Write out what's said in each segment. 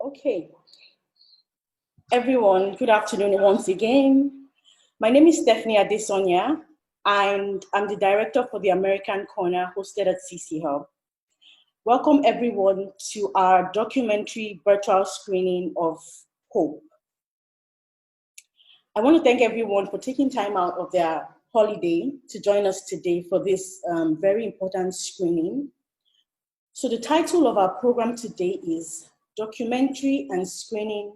Okay, everyone, good afternoon once again. My name is Stephanie Adesonia, and I'm the director for the American Corner hosted at CC Hub. Welcome everyone to our documentary virtual screening of Hope. I want to thank everyone for taking time out of their holiday to join us today for this very important screening. So the title of our program today is Documentary and Screening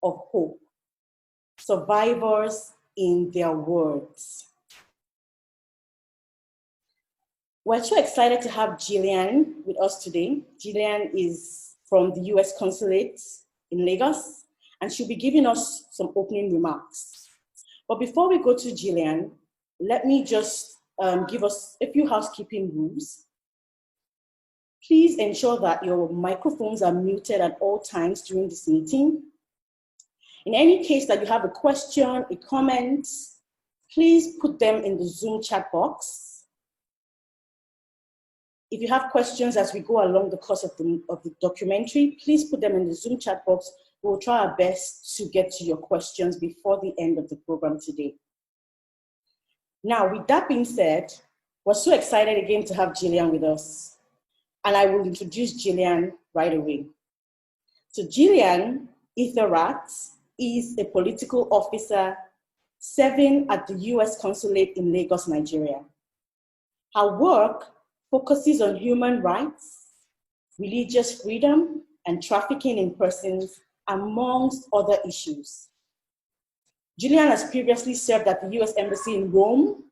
of Hope, Survivors in Their Words. We're so excited to have Jillian with us today. Jillian is from the US Consulate in Lagos, and she'll be giving us some opening remarks. But before we go to Jillian, let me just give us a few housekeeping rules. Please ensure that your microphones are muted at all times during this meeting. In any case that you have a question, a comment, please put them in the Zoom chat box. If you have questions as we go along the course of the documentary, please put them in the Zoom chat box. We'll try our best to get to your questions before the end of the program today. Now, with that being said, we're so excited again to have Jillian with us. And I will introduce Jillian right away. So Jillian Etherat is a political officer serving at the US Consulate in Lagos, Nigeria. Her work focuses on human rights, religious freedom, and trafficking in persons, amongst other issues. Jillian has previously served at the US Embassy in Rome,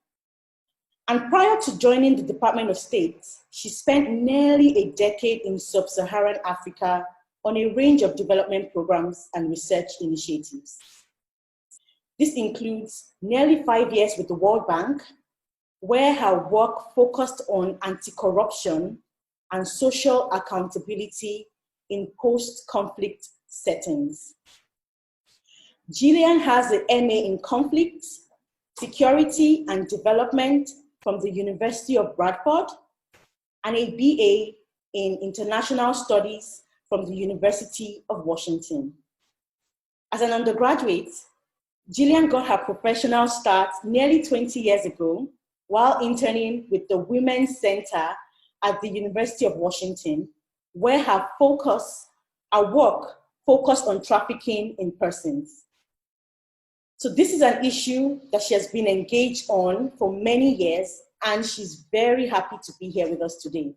and prior to joining the Department of State, she spent nearly a decade in sub-Saharan Africa on a range of development programs and research initiatives. This includes nearly 5 years with the World Bank, where her work focused on anti-corruption and social accountability in post-conflict settings. Jillian has an MA in Conflict, Security and Development from the University of Bradford, and a BA in International Studies from the University of Washington. As an undergraduate, Jillian got her professional start nearly 20 years ago while interning with the Women's Center at the University of Washington, where her work focused on trafficking in persons. So this is an issue that she has been engaged on for many years, and she's very happy to be here with us today.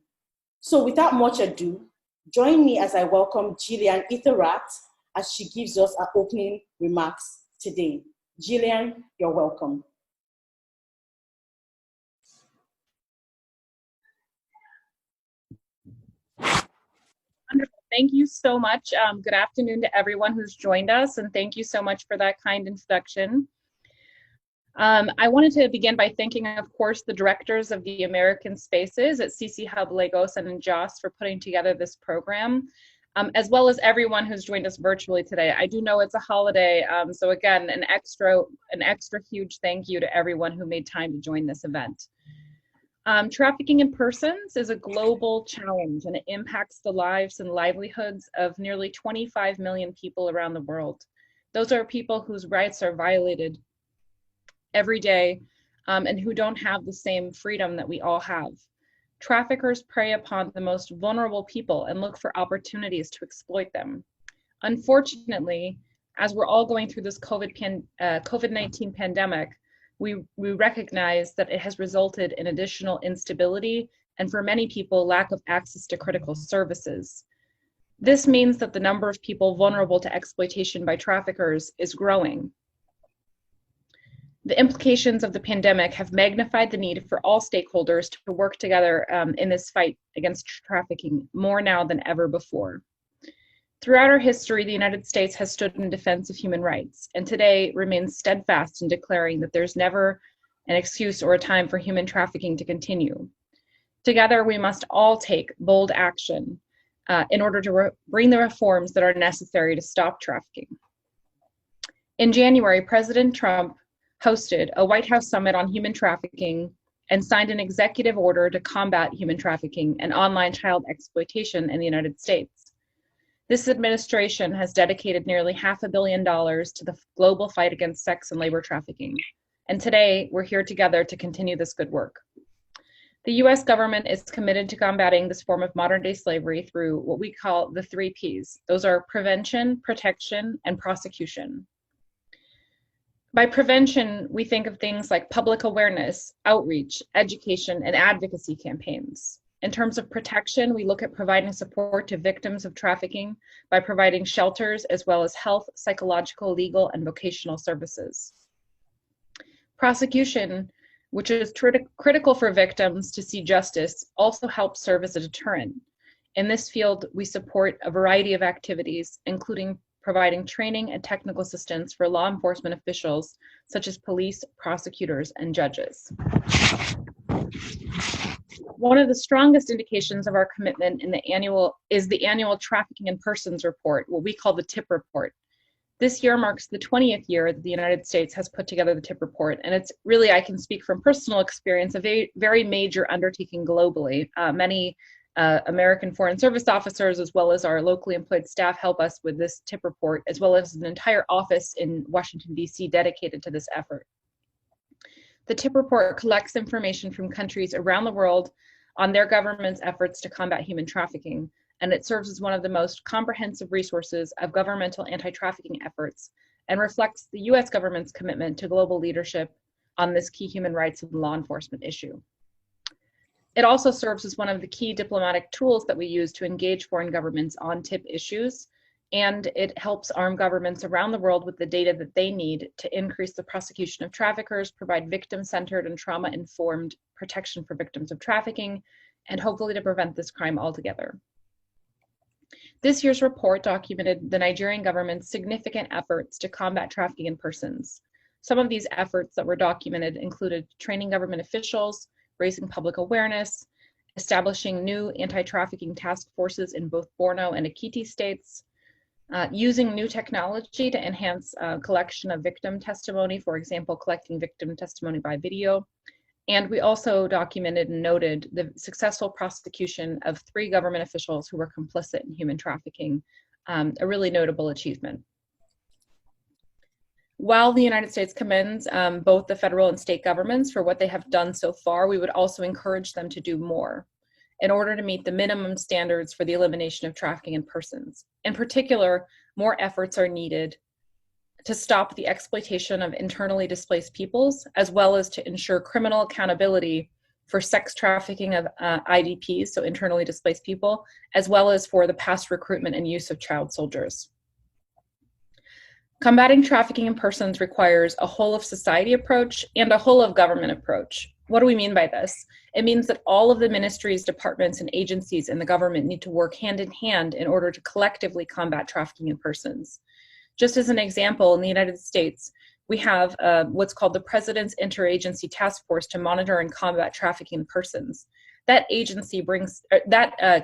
So without much ado, join me as I welcome Jillian Etherat as she gives us our opening remarks today. Jillian, you're welcome. Wonderful. Thank you so much. Good afternoon to everyone who's joined us, and thank you so much for that kind introduction. I wanted to begin by thanking, of course, the directors of the American Spaces at CC Hub Lagos and in JOS for putting together this program, as well as everyone who's joined us virtually today. I do know it's a holiday, so again, an extra huge thank you to everyone who made time to join this event. Trafficking in persons is a global challenge, and it impacts the lives and livelihoods of nearly 25 million people around the world. Those are people whose rights are violated every day and who don't have the same freedom that we all have. Traffickers prey upon the most vulnerable people and look for opportunities to exploit them. Unfortunately, as we're all going through this COVID-19 pandemic, we recognize that it has resulted in additional instability and, for many people, lack of access to critical services. This means that the number of people vulnerable to exploitation by traffickers is growing. The implications of the pandemic have magnified the need for all stakeholders to work together in this fight against trafficking more now than ever before. Throughout our history, the United States has stood in defense of human rights, and today remains steadfast in declaring that there's never an excuse or a time for human trafficking to continue. Together, we must all take bold action in order to bring the reforms that are necessary to stop trafficking. In January, President Trump hosted a White House summit on human trafficking and signed an executive order to combat human trafficking and online child exploitation in the United States. This administration has dedicated nearly $500 million to the global fight against sex and labor trafficking. And today, we're here together to continue this good work. The US government is committed to combating this form of modern-day slavery through what we call the 3 Ps. Those are prevention, protection, and prosecution. By prevention, we think of things like public awareness, outreach, education, and advocacy campaigns. In terms of protection, we look at providing support to victims of trafficking by providing shelters as well as health, psychological, legal, and vocational services. Prosecution, which is critical for victims to see justice, also helps serve as a deterrent. In this field, we support a variety of activities, including providing training and technical assistance for law enforcement officials, such as police, prosecutors, and judges. One of the strongest indications of our commitment is the annual Trafficking in Persons report, what we call the TIP report. This year marks the 20th year that the United States has put together the TIP report, and it's really, I can speak from personal experience, a very major undertaking globally. Many American Foreign Service officers, as well as our locally employed staff, help us with this TIP report, as well as an entire office in Washington, D.C. dedicated to this effort. The TIP report collects information from countries around the world on their government's efforts to combat human trafficking, and it serves as one of the most comprehensive resources of governmental anti-trafficking efforts and reflects the US government's commitment to global leadership on this key human rights and law enforcement issue. It also serves as one of the key diplomatic tools that we use to engage foreign governments on TIP issues, and it helps arm governments around the world with the data that they need to increase the prosecution of traffickers, provide victim-centered and trauma-informed protection for victims of trafficking, and hopefully to prevent this crime altogether. This year's report documented the Nigerian government's significant efforts to combat trafficking in persons. Some of these efforts that were documented included training government officials, raising public awareness, establishing new anti-trafficking task forces in both Borno and Ekiti states, using new technology to enhance collection of victim testimony, for example, collecting victim testimony by video. And we also documented and noted the successful prosecution of 3 government officials who were complicit in human trafficking, a really notable achievement. While the United States commends both the federal and state governments for what they have done so far, we would also encourage them to do more in order to meet the minimum standards for the elimination of trafficking in persons. In particular, more efforts are needed to stop the exploitation of internally displaced peoples, as well as to ensure criminal accountability for sex trafficking of IDPs, so internally displaced people, as well as for the past recruitment and use of child soldiers. Combating trafficking in persons requires a whole of society approach and a whole of government approach. What do we mean by this? It means that all of the ministries, departments, and agencies in the government need to work hand in hand in order to collectively combat trafficking in persons. Just as an example, in the United States, we have what's called the President's Interagency Task Force to monitor and combat trafficking in persons. That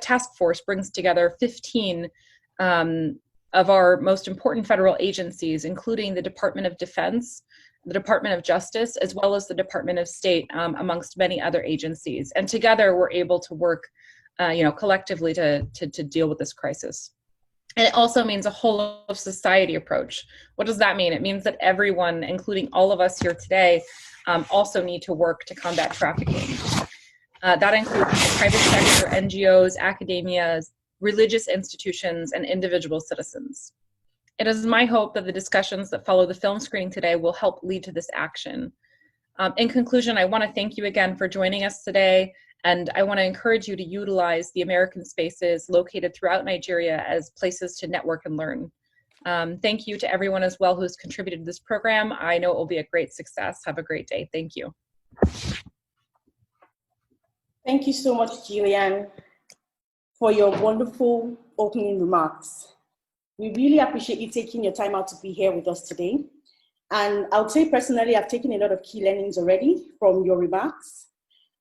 task force brings together 15 of our most important federal agencies, including the Department of Defense, the Department of Justice, as well as the Department of State, amongst many other agencies. And together, we're able to work, collectively to deal with this crisis. And it also means a whole of society approach. What does that mean? It means that everyone, including all of us here today, also need to work to combat trafficking. That includes the private sector, NGOs, academia, religious institutions, and individual citizens. It is my hope that the discussions that follow the film screening today will help lead to this action. In conclusion, I want to thank you again for joining us today, and I want to encourage you to utilize the American spaces located throughout Nigeria as places to network and learn. Thank you to everyone as well who's contributed to this program. I know it will be a great success. Have a great day. Thank you. Thank you so much, Jillian, for your wonderful opening remarks. We really appreciate you taking your time out to be here with us today. And I would say personally, I've taken a lot of key learnings already from your remarks.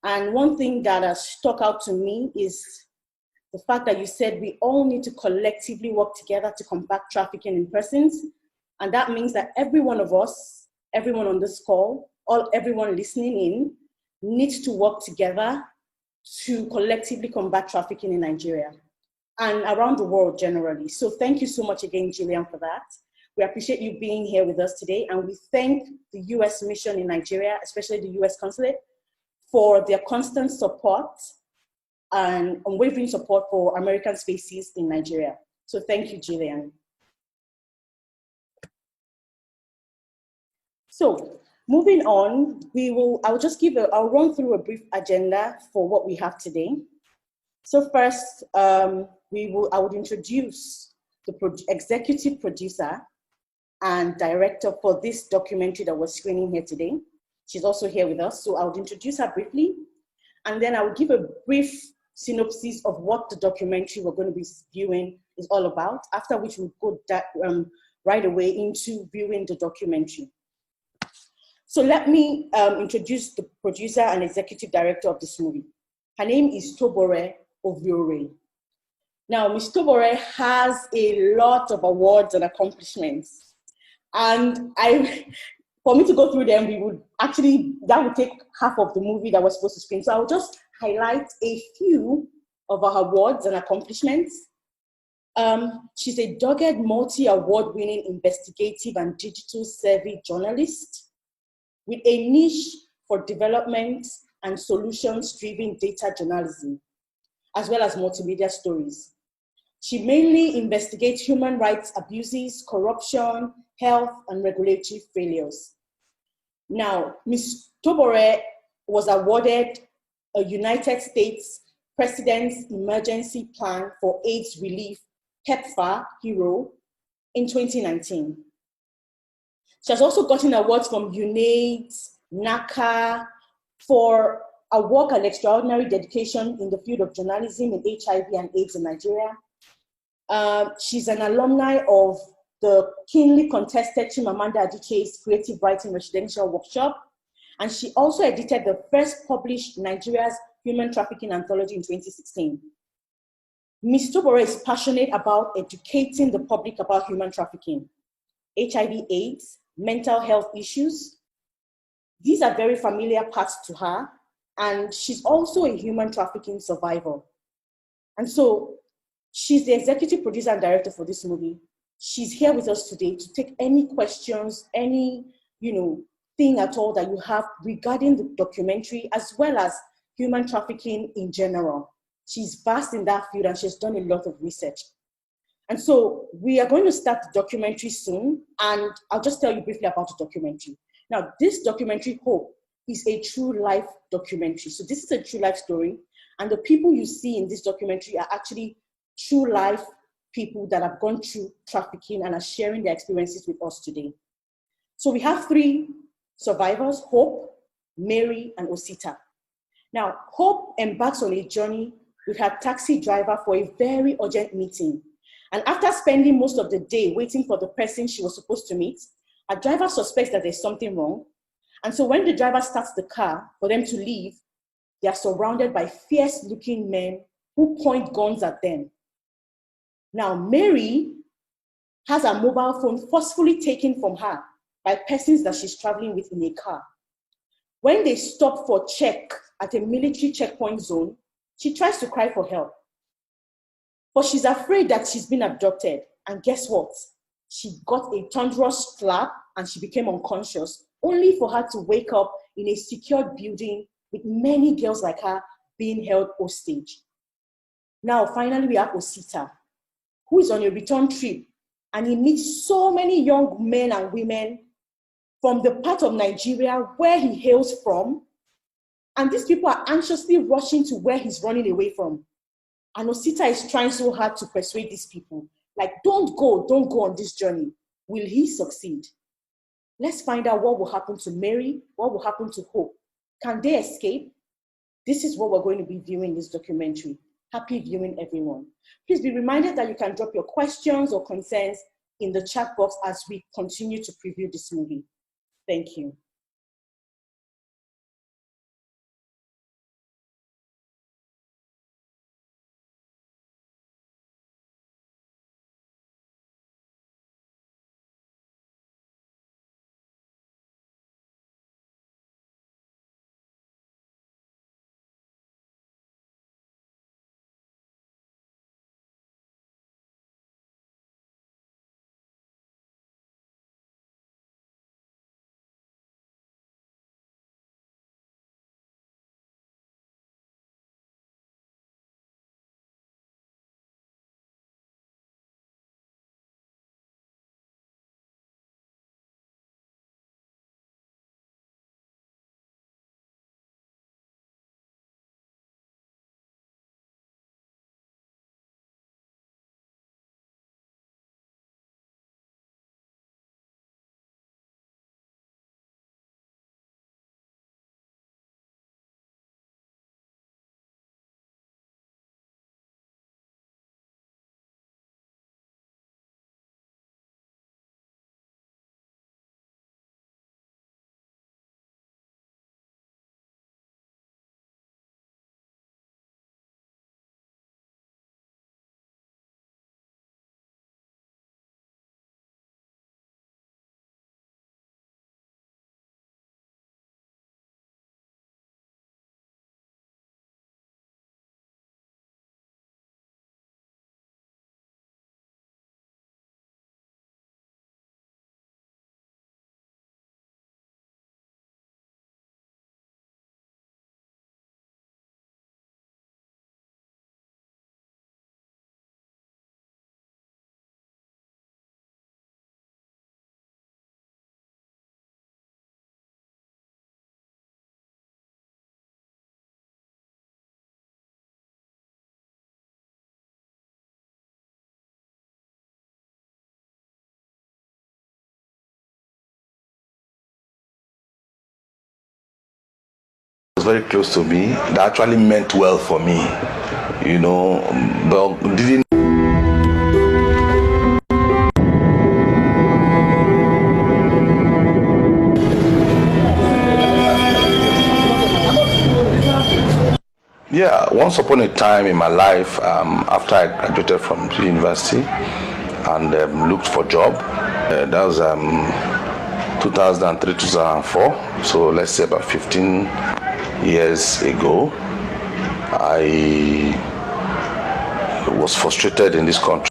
And one thing that has stuck out to me is the fact that you said we all need to collectively work together to combat trafficking in persons. And that means that every one of us, everyone on this call, everyone listening in, needs to work together to collectively combat trafficking in Nigeria. and around the world generally. So thank you so much again, Gillian, for that. We appreciate you being here with us today, and we thank the US mission in Nigeria, especially the US consulate, for their constant support and unwavering support for American spaces in Nigeria. So thank you, Gillian. So moving on, I'll run through a brief agenda for what we have today. So first, I would introduce the executive producer and director for this documentary that we're screening here today. She's also here with us, so I would introduce her briefly, and then I will give a brief synopsis of what the documentary we're going to be viewing is all about, after which we'll go right away into viewing the documentary. So let me introduce the producer and executive director of this movie. Her name is Tobore Ovuorie. Now, Ms. Tobore has a lot of awards and accomplishments. And for me to go through them, that would take half of the movie that we're supposed to screen. So I'll just highlight a few of her awards and accomplishments. She's a dogged multi-award winning investigative and digital savvy journalist with a niche for development and solutions-driven data journalism, as well as multimedia stories. She mainly investigates human rights abuses, corruption, health, and regulatory failures. Now, Ms. Tobore was awarded a United States President's Emergency Plan for AIDS Relief, PEPFAR Hero, in 2019. She has also gotten awards from UNAIDS, NACA, for her work and extraordinary dedication in the field of journalism in HIV and AIDS in Nigeria. She's an alumni of the keenly contested Chimamanda Adichie's Creative Writing Residential Workshop, and she also edited the first published Nigeria's Human Trafficking Anthology in 2016. Ms. Tobore is passionate about educating the public about human trafficking, HIV/AIDS, mental health issues. These are very familiar parts to her, and she's also a human trafficking survivor. And so she's the executive producer and director for this movie. She's here with us today to take any questions, any thing at all that you have regarding the documentary, as well as human trafficking in general. She's vast in that field and she's done a lot of research. And so we are going to start the documentary soon, and I'll just tell you briefly about the documentary. Now, this documentary, Hope, is a true life documentary. So this is a true life story, and the people you see in this documentary are actually true life people that have gone through trafficking and are sharing their experiences with us today. So we have three survivors: Hope, Mary, and Osita. Now, Hope embarks on a journey with her taxi driver for a very urgent meeting. And after spending most of the day waiting for the person she was supposed to meet, her driver suspects that there's something wrong. And so when the driver starts the car for them to leave, they are surrounded by fierce-looking men who point guns at them. Now, Mary has her mobile phone forcefully taken from her by persons that she's traveling with in a car. When they stop for check at a military checkpoint zone, she tries to cry for help. But she's afraid that she's been abducted. And guess what? She got a thunderous slap and she became unconscious, only for her to wake up in a secured building with many girls like her being held hostage. Now, finally, we have Osita, who is on a return trip, and he meets so many young men and women from the part of Nigeria where he hails from. And these people are anxiously rushing to where he's running away from. And Osita is trying so hard to persuade these people, like, don't go on this journey. Will he succeed? Let's find out what will happen to Mary, what will happen to Hope. Can they escape? This is what we're going to be viewing in this documentary. Happy viewing, everyone. Please be reminded that you can drop your questions or concerns in the chat box as we continue to preview this movie. Thank you. was very close to me, that actually meant well for me, you know, but didn't. Yeah, once upon a time in my life, after I graduated from the university and looked for a job, that was 2003, 2004, so let's say about 15 years ago, I was frustrated in this country.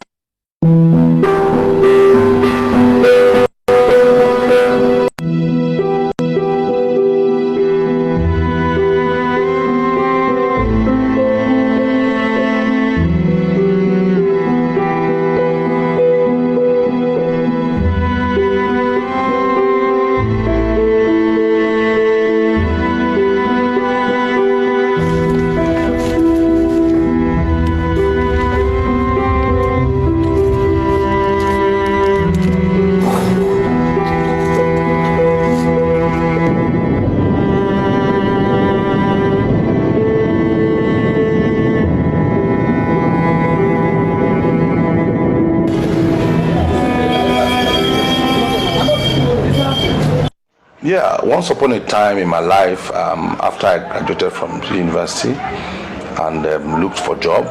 Yeah, once upon a time in my life, after I graduated from the university and looked for a job,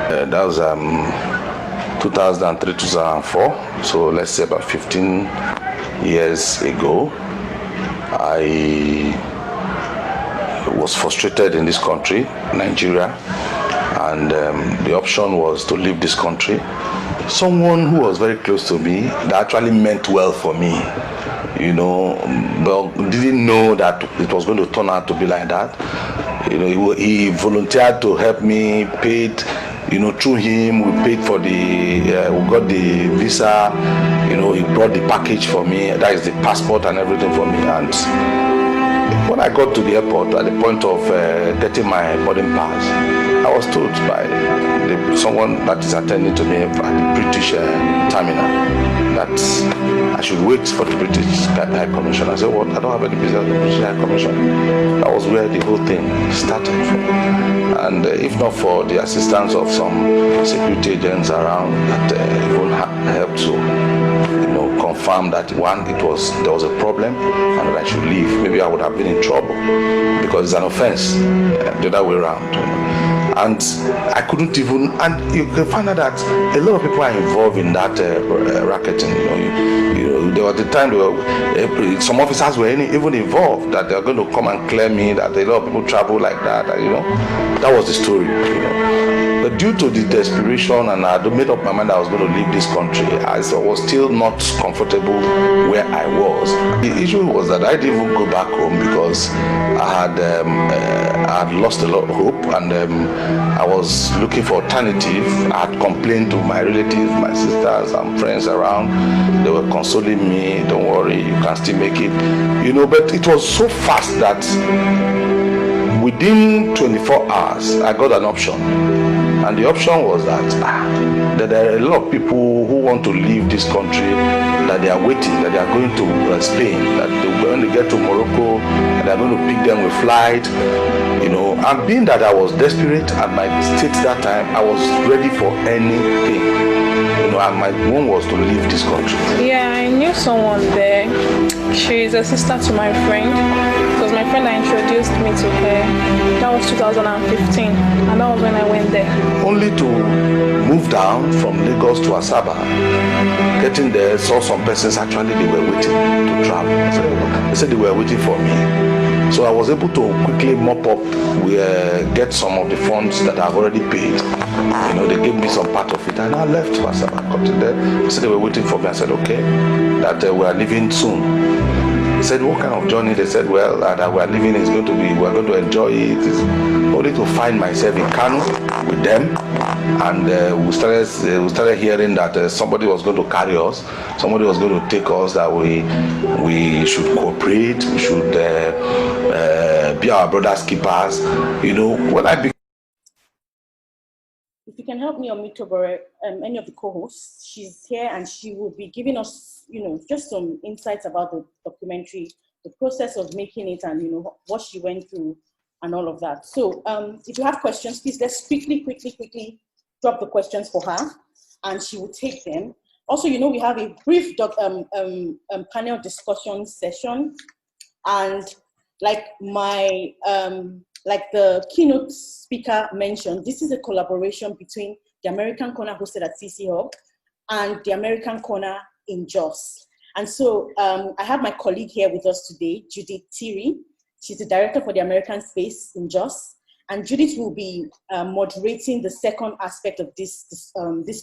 that was 2003, 2004, so let's say about 15 years ago, I was frustrated in this country, Nigeria, and the option was to leave this country. Someone who was very close to me, that actually meant well for me, you know, but didn't know that it was going to turn out to be like that. You know, he volunteered to help me, paid, you know, through him, we paid for the, we got the visa, you know, he brought the package for me, that is the passport and everything for me. And when I got to the airport, at the point of getting my boarding pass, I was told by someone that is attending to me at the British terminal that I should wait for the British High Commission. I said, what? I don't have any business with the British High Commission. That was where the whole thing started from. And if not for the assistance of some security agents around that even helped to, you know, confirm that one, there was a problem and that I should leave, maybe I would have been in trouble because it's an offense the other way around. You know. And I couldn't even, and you can find out that a lot of people are involved in that racketing. You know, there was the time some officers were even involved, that they're going to come and clear me, that a lot of people travel like that, and, you know, that was the story. You know. But due to the desperation, and I had made up my mind I was going to leave this country, I was still not comfortable where I was. The issue was that I didn't even go back home because I had lost a lot of hope, and I was looking for alternative. I had complained to my relatives, my sisters and friends around. They were consoling me, don't worry, you can still make it. You know, but it was so fast that within 24 hours, I got an option. And the option was that there are a lot of people who want to leave this country, that they are waiting, that they are going to Spain, that they're going to get to Morocco, and they're going to pick them with flight, you know. And being that I was desperate at my state that time, I was ready for anything, you know, and my one was to leave this country. Yeah, I knew someone there. She's a sister to my friend. It was my friend that introduced me to her. That was 2015, and that was when I went there. Only to move down from Lagos to Asaba. Getting there, saw some persons actually they were waiting to travel. They said they were waiting for me. So I was able to quickly mop up, get some of the funds that I've already paid. You know, they gave me some part of it, and I left to Asaba. Got to there. They said they were waiting for me. I said, okay, that we are leaving soon. They said, what kind of journey? They said, well, that we are leaving is going to be, we're going to enjoy it. It's only to find myself in Kano with them. And we started hearing that somebody was going to carry us, somebody was going to take us, that we should cooperate, we should be our brother's keepers. You know, when I became... If you can help me unmute Tobore, any of the co-hosts, she's here and she will be giving us, you know, just some insights about the documentary, the process of making it, and, you know, what she went through and all of that. So if you have questions, please let's quickly drop the questions for her, and she will take them. Also, you know, we have a brief panel discussion session, and like my like the keynote speaker mentioned, this is a collaboration between the American Corner hosted at CC Hub and the American Corner in Jos. And so I have my colleague here with us today, Judith Thierry. She's the director for the American Space in Jos. And Judith will be moderating the second aspect of this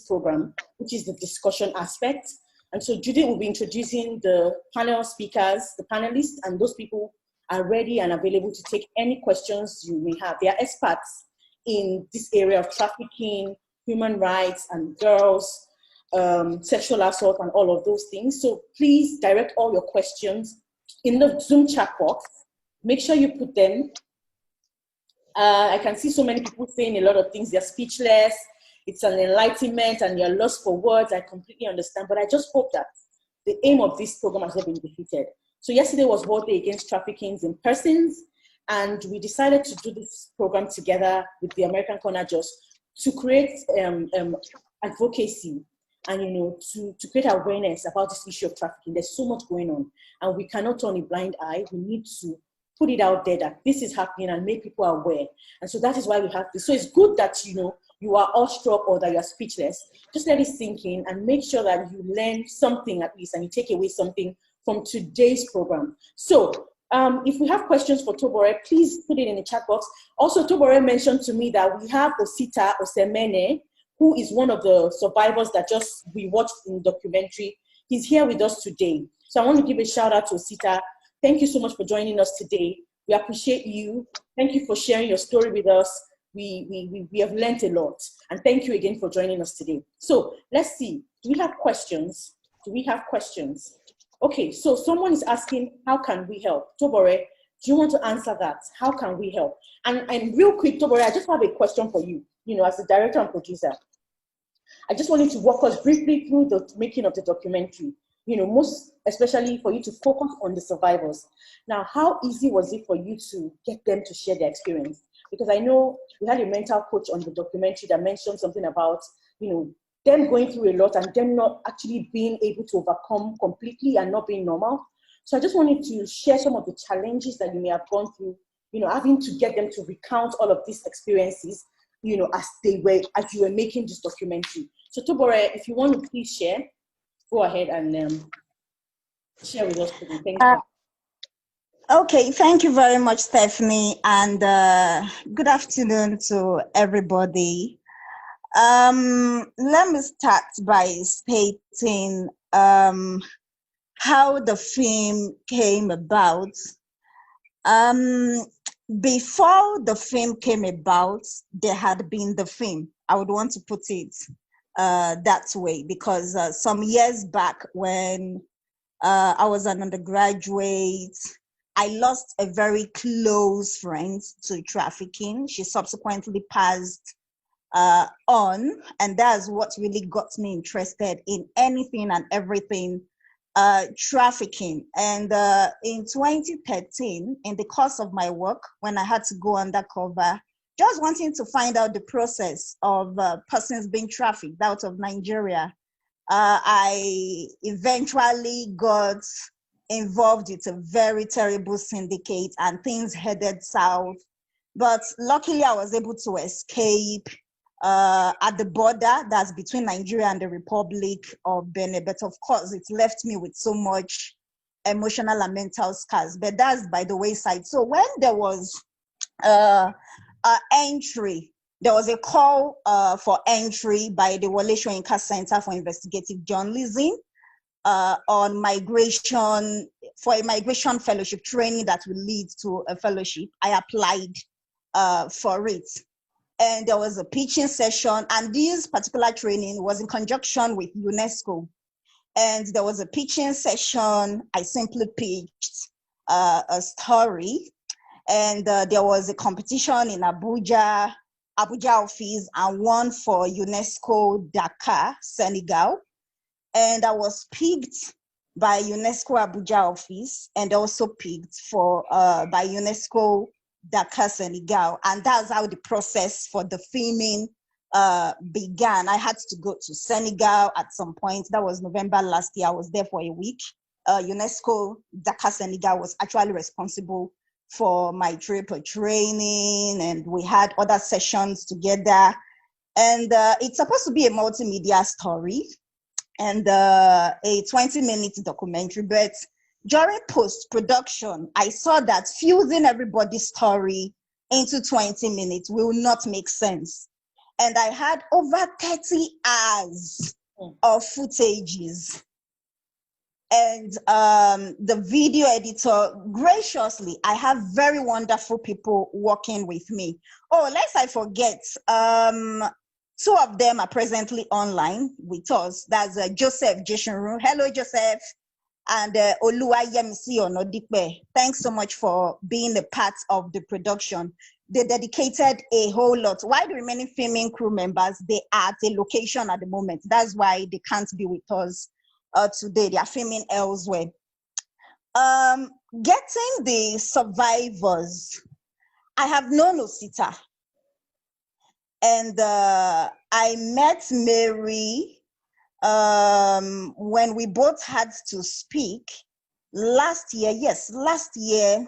program, which is the discussion aspect. And so Judith will be introducing the panel speakers, the panelists, and those people are ready and available to take any questions you may have. They are experts in this area of trafficking, human rights, and girls, sexual assault, and all of those things. So please direct all your questions in the Zoom chat box. Make sure you put them. I can see so many people saying a lot of things. They're speechless. It's an enlightenment and you're lost for words. I completely understand, but I just hope that the aim of this program has not been defeated. So yesterday was World Day Against Trafficking in Persons, and we decided to do this program together with the American Corner Jos to create advocacy and, you know, to create awareness about this issue of trafficking. There's so much going on, and we cannot turn a blind eye. We need to put it out there that this is happening and make people aware. And so that is why we have this. So it's good that, you know, you are awestruck or that you are speechless. Just let it sink in and make sure that you learn something at least and you take away something from today's program. So if we have questions for Tobore, please put it in the chat box. Also, Tobore mentioned to me that we have Osita Osemene, who is one of the survivors that we watched in the documentary. He's here with us today. So I want to give a shout out to Osita. Thank you so much for joining us today. We appreciate you. Thank you for sharing your story with us. We have learned a lot. And thank you again for joining us today. So let's see, do we have questions? Okay, so someone is asking, how can we help? Tobore, do you want to answer that? How can we help? And real quick, Tobore, I just have a question for you, you know, as the director and producer. I just wanted to walk us briefly through the making of the documentary, you know, most especially for you to focus on the survivors. Now, how easy was it for you to get them to share their experience? Because I know we had a mental coach on the documentary that mentioned something about, you know, them going through a lot and them not actually being able to overcome completely and not being normal. So I just wanted to share some of the challenges that you may have gone through, you know, having to get them to recount all of these experiences, you know, as you were making this documentary. So Tobore, if you want to please share, go ahead and share with us today. Thank you. Okay, thank you very much, Stephanie, and good afternoon to everybody. Let me start by stating how the film came about. Before the film came about, there had been the film. I would want to put it that way, because some years back when I was an undergraduate, I lost a very close friend to trafficking. She subsequently passed on, and that's what really got me interested in anything and everything trafficking. And in 2013, in the course of my work, when I had to go undercover, just wanting to find out the process of persons being trafficked out of Nigeria, I eventually got involved with a very terrible syndicate and things headed south. But luckily, I was able to escape at the border that's between Nigeria and the Republic of Benin. But of course, it left me with so much emotional and mental scars. But that's by the wayside. So when there was entry, there was a call for entry by the Wole Soyinka Center for Investigative Journalism on migration, for a migration fellowship training that will lead to a fellowship. I applied for it. And there was a pitching session, and this particular training was in conjunction with UNESCO. And there was a pitching session. I simply pitched a story, and there was a competition in Abuja office, and one for UNESCO Dakar, Senegal. And I was picked by UNESCO Abuja office, and also picked for by UNESCO Dakar, Senegal. And that's how the process for the filming began. I had to go to Senegal at some point. That was November last year. I was there for a week. UNESCO Dakar, Senegal was actually responsible for my trip training, and we had other sessions together. And it's supposed to be a multimedia story and a 20-minute documentary, but during post-production, I saw that fusing everybody's story into 20 minutes will not make sense. And I had over 30 hours of footages. And the video editor, graciously, I have very wonderful people working with me. Oh, lest I forget, 2 of them are presently online with us. That's Joseph Jeshenru. Hello, Joseph. And Oluwayemisi Onodipe. Thanks so much for being a part of the production. They dedicated a whole lot. While the remaining filming crew members, they are at a location at the moment. That's why they can't be with us today. They are filming elsewhere. Getting the survivors. I have known Osita. And I met Mary when we both had to speak last year. Yes, last year.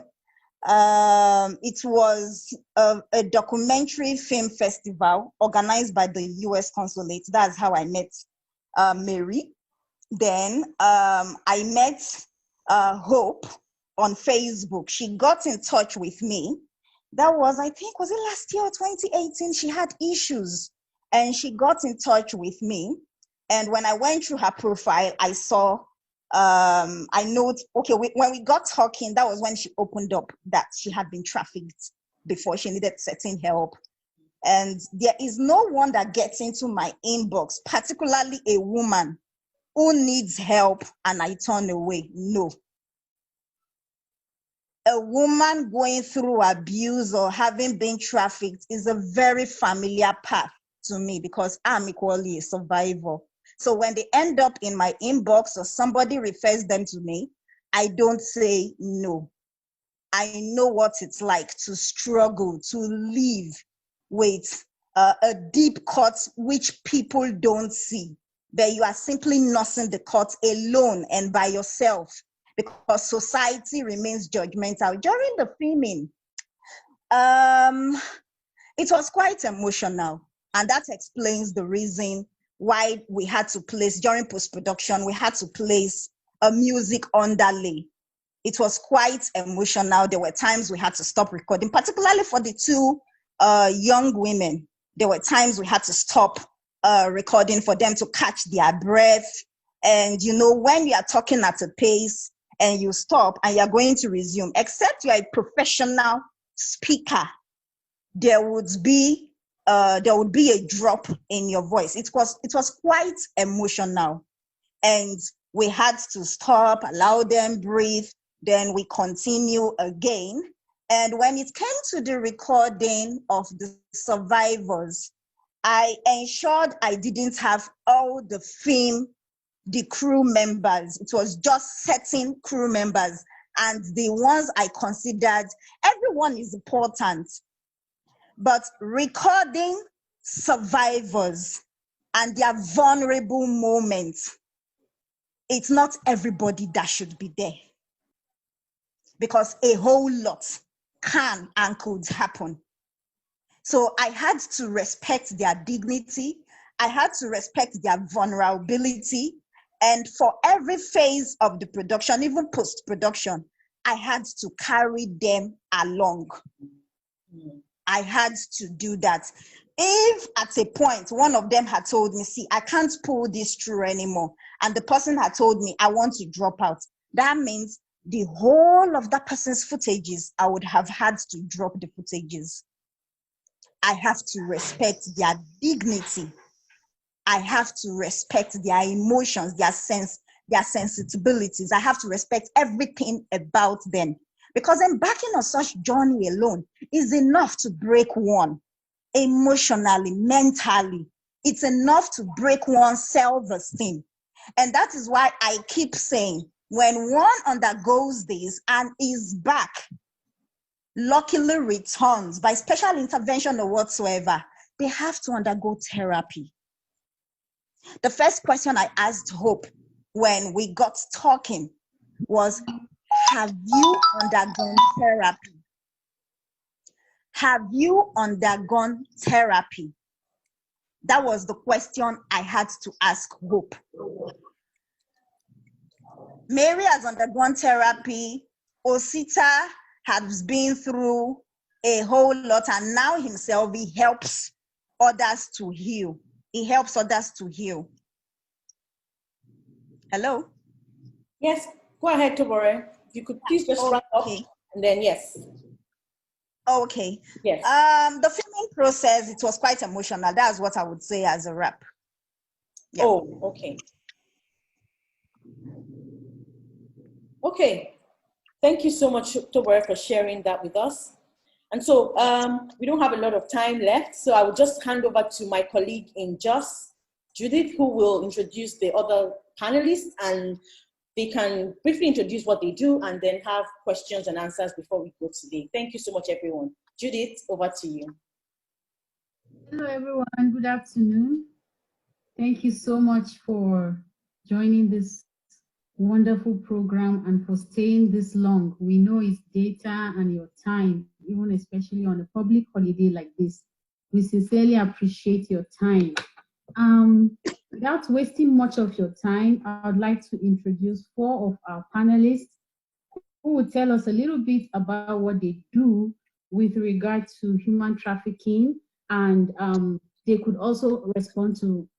It was a documentary film festival organized by the US Consulate. That's how I met Mary. Then I met Hope on Facebook. She got in touch with me. That was, I think, was it last year or 2018? She had issues and she got in touch with me. And when I went through her profile, I saw, I noted, okay, when we got talking, that was when she opened up that she had been trafficked before. She needed certain help. And there is no one that gets into my inbox, particularly a woman who needs help and I turn away. No. A woman going through abuse or having been trafficked is a very familiar path to me because I'm equally a survivor. So when they end up in my inbox or somebody refers them to me, I don't say no. I know what it's like to struggle, to live with a deep cut which people don't see. But you are simply nursing the cut alone and by yourself because society remains judgmental. During the filming, it was quite emotional. And that explains the reason why we had to place, during post-production, we had to place a music underlay. It was quite emotional. There were times we had to stop recording, particularly for the 2 young women. There were times we had to stop recording for them to catch their breath. And you know, when you are talking at a pace and you stop and you're going to resume, except you're a professional speaker, there would be a drop in your voice. It was quite emotional. And we had to stop, allow them breathe, then we continue again. And when it came to the recording of the survivors, I ensured I didn't have all the crew members. It was just certain crew members. And the ones I considered, everyone is important. But recording survivors and their vulnerable moments, it's not everybody that should be there. Because a whole lot can and could happen. So I had to respect their dignity. I had to respect their vulnerability. And for every phase of the production, even post-production, I had to carry them along. I had to do that. If at a point, one of them had told me, see, I can't pull this through anymore, and the person had told me, I want to drop out, that means the whole of that person's footages, I would have had to drop the footages. I have to respect their dignity. I have to respect their emotions, their sensibilities. I have to respect everything about them. Because embarking on such journey alone is enough to break one emotionally, mentally. It's enough to break one's self-esteem. And that is why I keep saying, when one undergoes this and is back, luckily returns by special intervention or whatsoever, they have to undergo therapy. The first question I asked Hope when we got talking was, have you undergone therapy? Have you undergone therapy? That was the question I had to ask Hope. Mary has undergone therapy. Osita has been through a whole lot, and now himself, he helps others to heal. He helps others to heal. Hello? Yes, go ahead, Tobore. If you could please just wrap up, and then yes. Okay. Yes. The filming process, it was quite emotional. That's what I would say as a wrap. Yeah. Oh, okay. Okay. Thank you so much, Tobore, for sharing that with us. And so we don't have a lot of time left, so I will just hand over to my colleague in JUS, Judith, who will introduce the other panelists, and they can briefly introduce what they do and then have questions and answers before we go today. Thank you so much, everyone. Judith, over to you. Hello, everyone. Good afternoon. Thank you so much for joining this wonderful program and for staying this long. We know it's data and your time, even especially on a public holiday like this. We sincerely appreciate your time. Without wasting much of your time, I would like to introduce 4 of our panelists who will tell us a little bit about what they do with regard to human trafficking, and they could also respond to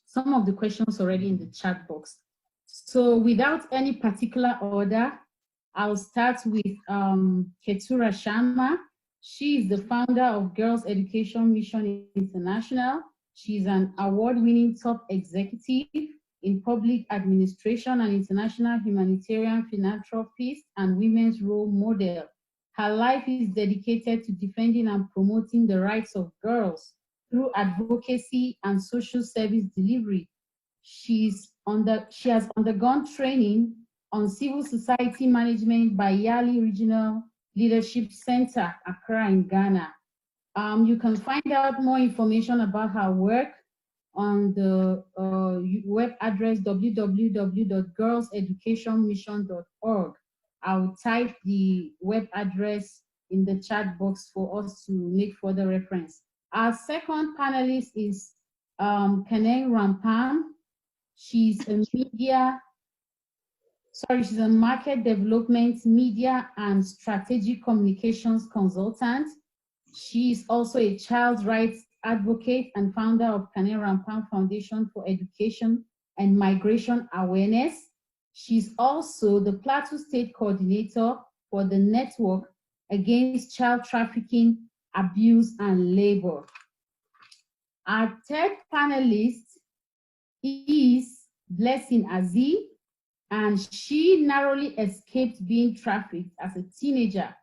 some of the questions already in the chat box. So without any particular order, I'll start with Ketura Sharma. She is the founder of Girls Education Mission International. She's an award-winning top executive in public administration and international humanitarian philanthropist and women's role model. Her life is dedicated to defending and promoting the rights of girls through advocacy and social service delivery. She has undergone training on civil society management by Yali Regional Leadership Center, Accra in Ghana. You can find out more information about her work on the web address www.girlseducationmission.org. I'll type the web address in the chat box for us to make further reference. Our second panelist is Kaneng Rampam. She's a she's a market development, media, and strategic communications consultant. She is also a child rights advocate and founder of Kaneng Rampam Foundation for Education and Migration Awareness. She's also the Plateau State Coordinator for the Network Against Child Trafficking, Abuse, and Labor. Our third panelist is Blessing Aziz, and she narrowly escaped being trafficked as a teenager.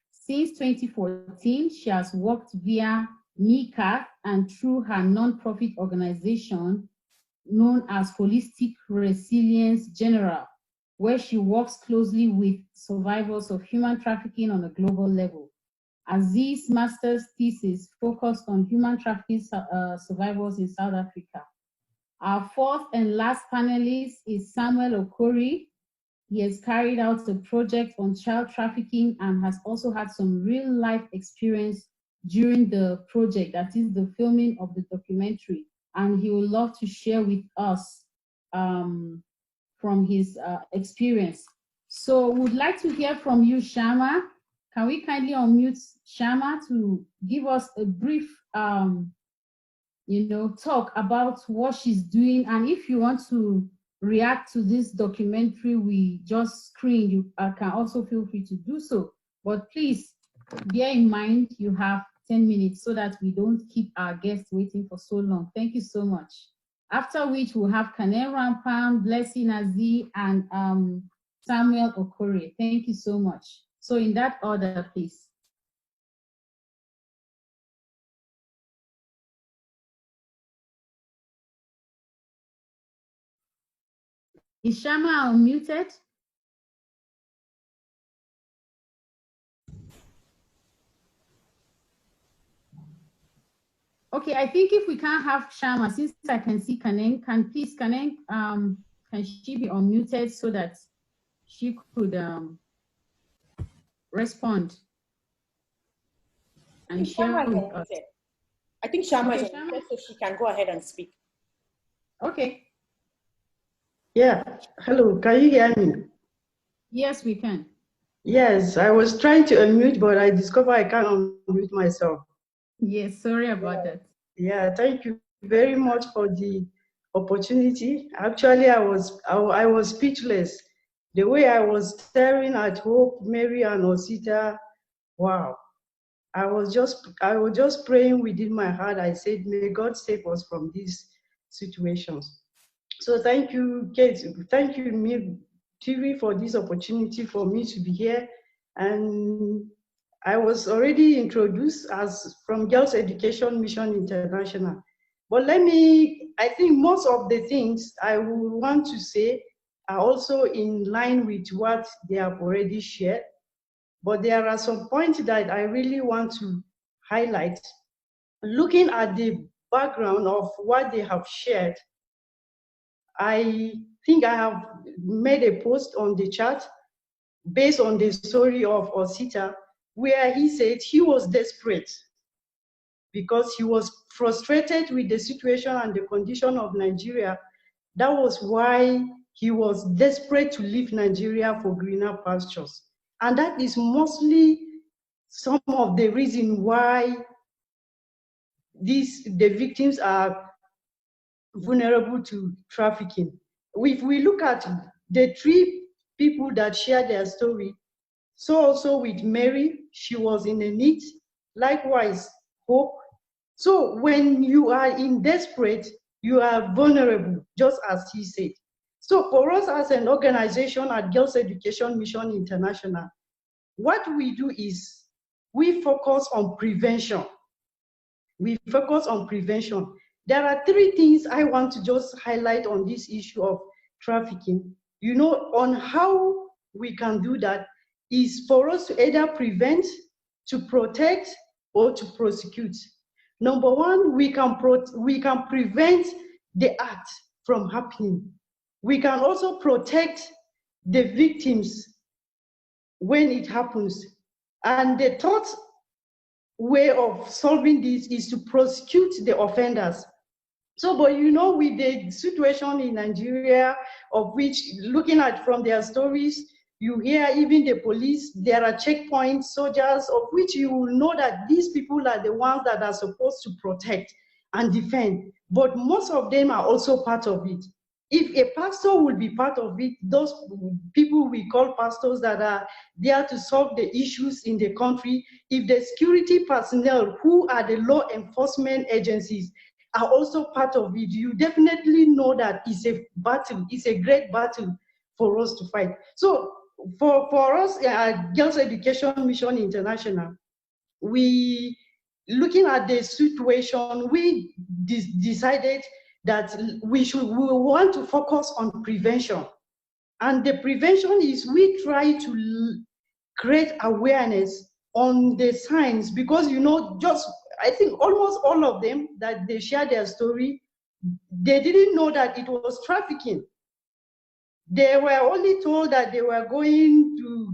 Since 2014, she has worked via NICAC and through her nonprofit organization known as Holistic Resilience General, where she works closely with survivors of human trafficking on a global level. Aziz's master's thesis focused on human trafficking survivors in South Africa. Our fourth and last panelist is Samuel Okorie. He has carried out a project on child trafficking and has also had some real life experience during the project, that is the filming of the documentary. And he would love to share with us from his experience. So we'd like to hear from you, Shama. Can we kindly unmute Shama to give us a brief talk about what she's doing? And if you want to react to this documentary we just screened, you can also feel free to do so. But please bear in mind you have 10 minutes so that we don't keep our guests waiting for so long. Thank you so much. After which we'll have Kaneng Rampam, Blessing Aziz, and Samuel Okorie. Thank you so much. So in that order, please. Is Shama unmuted? Okay, I think if we can't have Shama, since I can see Kaneng, can she be unmuted so that she could respond and share with us? I think Shama is Okay, Shama. unmuted, so she can go ahead and speak. Okay. Yeah, hello, can you hear me? Yes, we can. Yes, I was trying to unmute, but I discovered I can't unmute myself. Yes, sorry about that. Yeah, thank you very much for the opportunity. Actually, I was speechless. The way I was staring at Hope, Mary, and Osita, wow. I was just praying within my heart. I said, may God save us from these situations. So thank you, Kate. Thank you, TV, for this opportunity for me to be here. And I was already introduced as from Girls Education Mission International. But I think most of the things I would want to say are also in line with what they have already shared. But there are some points that I really want to highlight. Looking at the background of what they have shared, I think I have made a post on the chat based on the story of Osita, where he said he was desperate because he was frustrated with the situation and the condition of Nigeria. That was why he was desperate to leave Nigeria for greener pastures. And that is mostly some of the reason why the victims are vulnerable to trafficking. If we look at the three people that share their story, so also with Mary, she was in a need. Likewise, Hope. So when you are in desperate, you are vulnerable, just as he said. So for us as an organization at Girls Education Mission International, what we do is we focus on prevention. We focus on prevention. There are three things I want to just highlight on this issue of trafficking. You know, on how we can do that is for us to either prevent, to protect, or to prosecute. Number one, we can prevent the act from happening. We can also protect the victims when it happens. And the third way of solving this is to prosecute the offenders. So, but you know, with the situation in Nigeria, of which, looking at from their stories, you hear even the police, there are checkpoint soldiers, of which you will know that these people are the ones that are supposed to protect and defend. But most of them are also part of it. If a pastor will be part of it, those people we call pastors that are there to solve the issues in the country, if the security personnel who are the law enforcement agencies are also part of it, you definitely know that it's a battle, it's a great battle for us to fight. So for us at Girls Education Mission International, we, looking at the situation, we decided that we want to focus on prevention. And the prevention is we try to create awareness on the signs, because you know, just I think almost all of them that they share their story, they didn't know that it was trafficking. They were only told that they were going to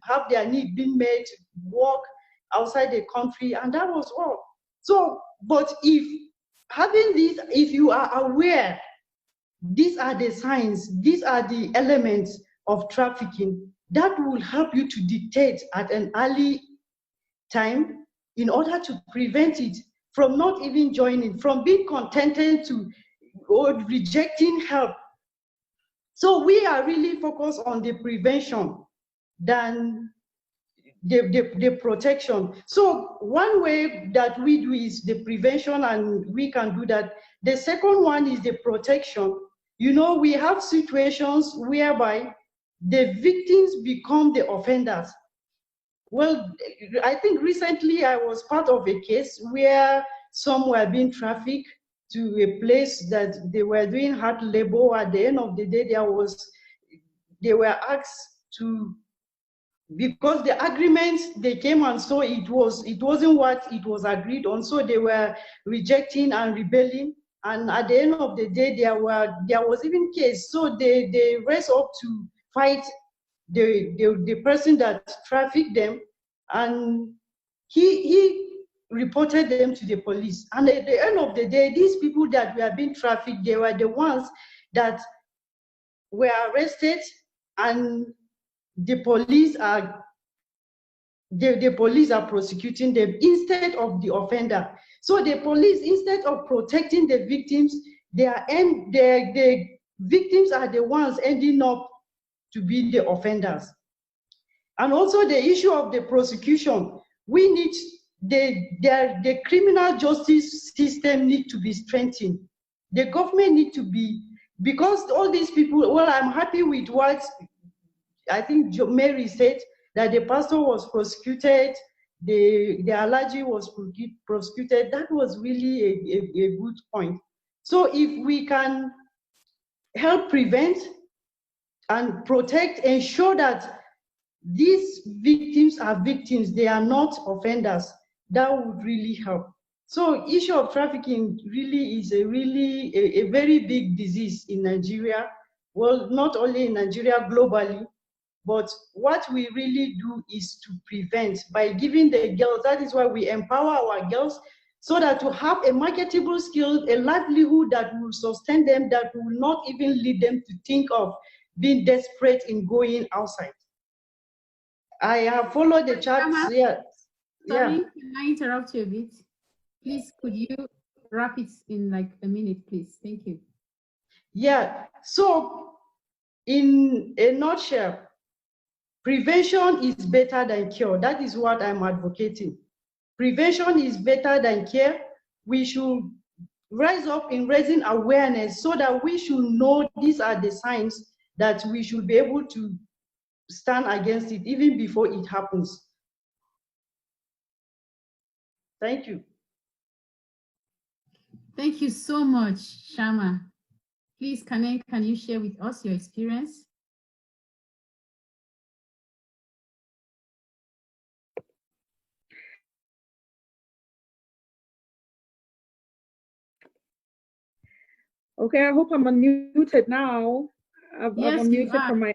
have their need being made, walk outside the country, and that was all. So, but if having this, if you are aware, these are the signs, these are the elements of trafficking, that will help you to detect at an early time in order to prevent it from not even joining, from being contented to or rejecting help. So we are really focused on the prevention than the protection. So one way that we do is the prevention, and we can do that. The second one is the protection. You know, we have situations whereby the victims become the offenders. Well, I think recently I was part of a case where some were being trafficked to a place that they were doing hard labor. At the end of the day, they were asked to because the agreements they came and saw it wasn't what it was agreed on, so they were rejecting and rebelling. And at the end of the day, there was even case, so they raised up to fight the person that trafficked them, and he reported them to the police. And at the end of the day, these people that were being trafficked, they were the ones that were arrested, and the police are prosecuting them instead of the offender. So the police, instead of protecting the victims, the victims are the ones ending up to be the offenders. And also the issue of the prosecution, we need the criminal justice system need to be strengthened. The government need to be, because all these people, well, I'm happy with what I think Mary said, that the pastor was prosecuted, the allergy was prosecuted. That was really a good point. So if we can help prevent and protect, ensure that these victims are victims, they are not offenders, that would really help. So issue of trafficking really is a very big disease in Nigeria. Well, not only in Nigeria, globally. But what we really do is to prevent by giving the girls, that is why we empower our girls, so that to have a marketable skill, a livelihood that will sustain them, that will not even lead them to think of being desperate in going outside. I have followed the charts. Yeah. Sorry, can I interrupt you a bit? Please, could you wrap it in like a minute, please? Thank you. Yeah. So, in a nutshell, prevention is better than cure. That is what I'm advocating. Prevention is better than care. We should rise up in raising awareness so that we should know these are the signs that we should be able to stand against it even before it happens. Thank you. Thank you so much, Shama. Please, can you share with us your experience? Okay, I hope I'm unmuted now. I've unmuted from my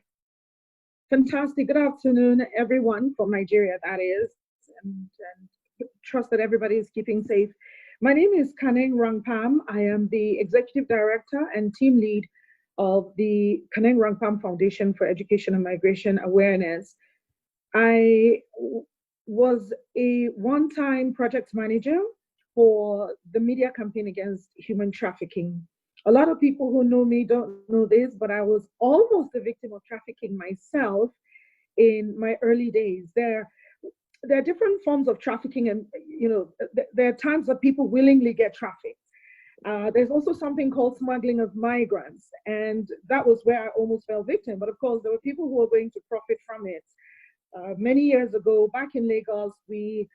fantastic. Good afternoon, everyone from Nigeria, that is, and trust that everybody is keeping safe. My name is Kaneng Rangpam. I am the Executive Director and Team Lead of the Kaneng Rangpam Foundation for Education and Migration Awareness. I was a one-time project manager for the media campaign against human trafficking. A lot of people who know me don't know this, but I was almost a victim of trafficking myself in my early days. There are different forms of trafficking, and there are times that people willingly get trafficked. There's also something called smuggling of migrants, and that was where I almost fell victim. But of course, there were people who were going to profit from it. Many years ago, back in Lagos, we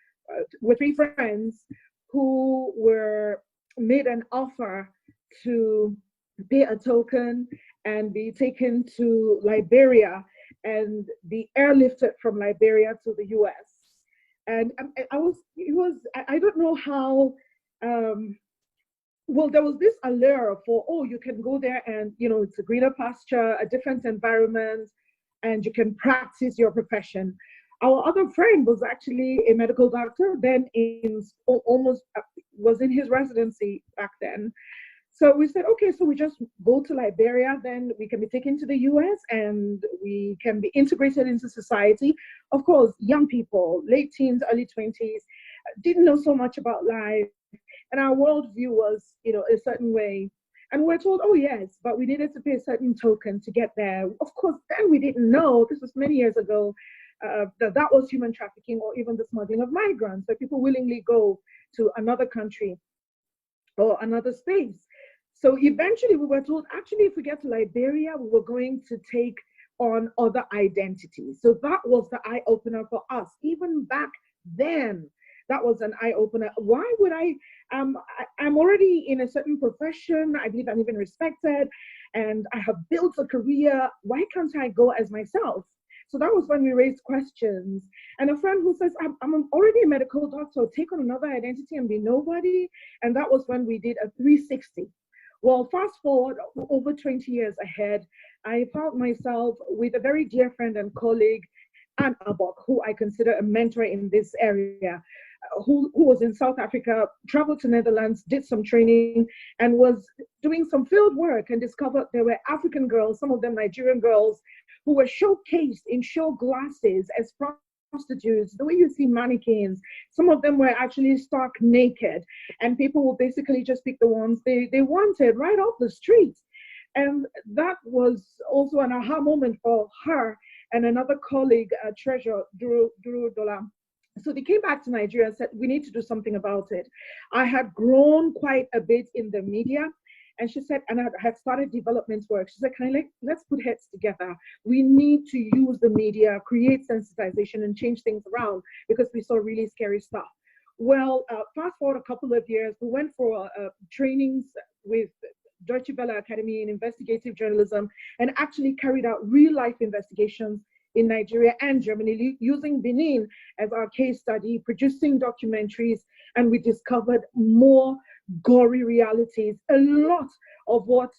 were three friends who were made an offer to pay a token and be taken to Liberia and be airlifted from Liberia to the US. And I don't know how, well, there was this allure for, oh, you can go there and, it's a greener pasture, a different environment, and you can practice your profession. Our other friend was actually a medical doctor, then was in his residency back then. So we said, okay, so we just go to Liberia, then we can be taken to the US and we can be integrated into society. Of course, young people, late teens, early 20s, didn't know so much about life. And our worldview was, a certain way. And we're told, oh yes, but we needed to pay a certain token to get there. Of course, then we didn't know, this was many years ago, that was human trafficking or even the smuggling of migrants, that people willingly go to another country or another space. So eventually we were told, actually, if we get to Liberia, we were going to take on other identities. So that was the eye-opener for us. Even back then, that was an eye-opener. Why would I'm already in a certain profession. I believe I'm even respected, and I have built a career. Why can't I go as myself? So that was when we raised questions. And a friend who says, I'm already a medical doctor, take on another identity and be nobody. And that was when we did a 360. Well, fast forward over 20 years ahead, I found myself with a very dear friend and colleague, Anne Abok, who I consider a mentor in this area, who was in South Africa, traveled to Netherlands, did some training, and was doing some field work, and discovered there were African girls, some of them Nigerian girls, who were showcased in show glasses as prostitutes, the way you see mannequins. Some of them were actually stark naked, and people would basically just pick the ones they wanted right off the street. And that was also an aha moment for her and another colleague, Treasure Duro Dola. So they came back to Nigeria and said, we need to do something about it. I had grown quite a bit in the media. And she said, and I had started development work. She said, let's put heads together. We need to use the media, create sensitization and change things around, because we saw really scary stuff. Well, fast forward a couple of years, we went for trainings with Deutsche Welle Academy in investigative journalism, and actually carried out real life investigations in Nigeria and Germany, using Benin as our case study, producing documentaries, and we discovered more gory realities. A lot of what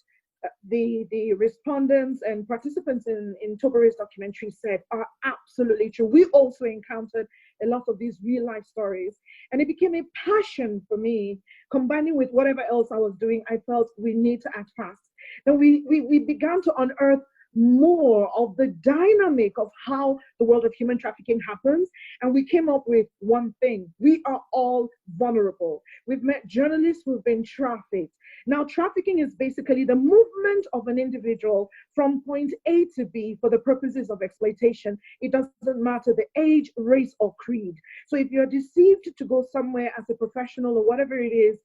the respondents and participants in Tobore's documentary said are absolutely true. We also encountered a lot of these real life stories, and it became a passion for me. Combining with whatever else I was doing, I felt we need to act fast. And we began to unearth more of the dynamic of how the world of human trafficking happens. And we came up with one thing: we are all vulnerable. We've met journalists who've been trafficked. Now, trafficking is basically the movement of an individual from point A to B for the purposes of exploitation. It doesn't matter the age, race, or creed. So if you're deceived to go somewhere as a professional or whatever it is,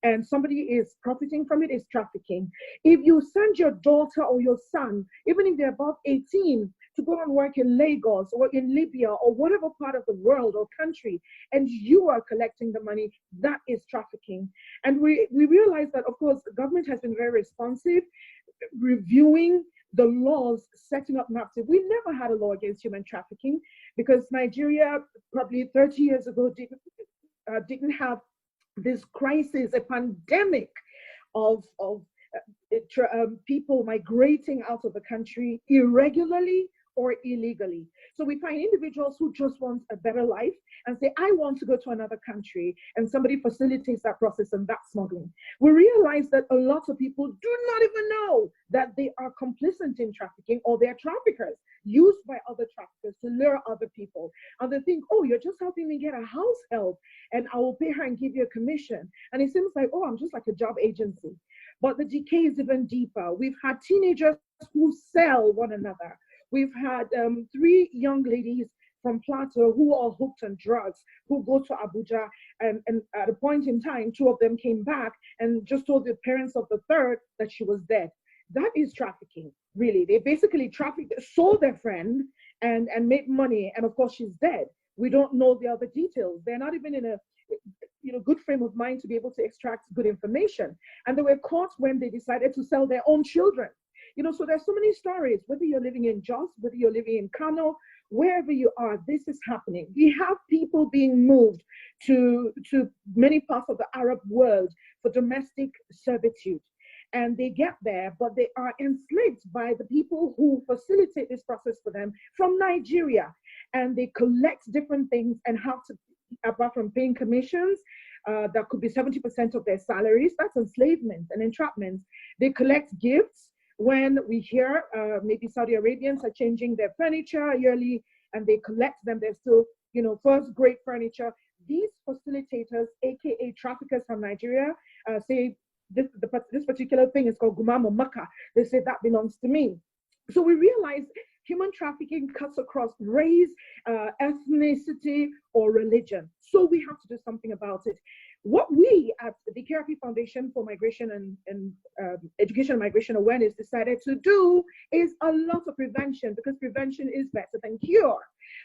and somebody is profiting from it, is trafficking. If you send your daughter or your son, even if they're above 18, to go and work in Lagos or in Libya or whatever part of the world or country, and you are collecting the money, that is trafficking. And we realize that, of course, the government has been very responsive, reviewing the laws, setting up maps. We never had a law against human trafficking, because Nigeria, probably 30 years ago, didn't have this crisis, a pandemic of people migrating out of the country irregularly or illegally. So we find individuals who just want a better life and say, I want to go to another country, and somebody facilitates that process, and that's smuggling. We realize that a lot of people do not even know that they are complicit in trafficking, or they're traffickers used by other traffickers to lure other people. And they think, oh, you're just helping me get a house help, and I will pay her and give you a commission. And it seems like, oh, I'm just like a job agency. But the decay is even deeper. We've had teenagers who sell one another. We've had 3 young ladies from Plateau who are hooked on drugs, who go to Abuja, and at a point in time, 2 of them came back and just told the parents of the third that she was dead. That is trafficking, really. They basically sold their friend and made money, and of course she's dead. We don't know the other details. They're not even in a good frame of mind to be able to extract good information. And they were caught when they decided to sell their own children. So there's so many stories, whether you're living in Jos, whether you're living in Kano, wherever you are, this is happening. We have people being moved to many parts of the Arab world for domestic servitude. And they get there, but they are enslaved by the people who facilitate this process for them from Nigeria. And they collect different things and have to, apart from paying commissions, that could be 70% of their salaries. That's enslavement and entrapment. They collect gifts. When we hear maybe Saudi Arabians are changing their furniture yearly, and they collect them, they're still, first grade furniture. These facilitators, AKA traffickers from Nigeria, say this particular thing is called Gumamo Maka. They say that belongs to me. So we realize human trafficking cuts across race, ethnicity, or religion. So we have to do something about it. What we at the KRP Foundation for Migration and Education and Migration Awareness decided to do is a lot of prevention, because prevention is better than cure.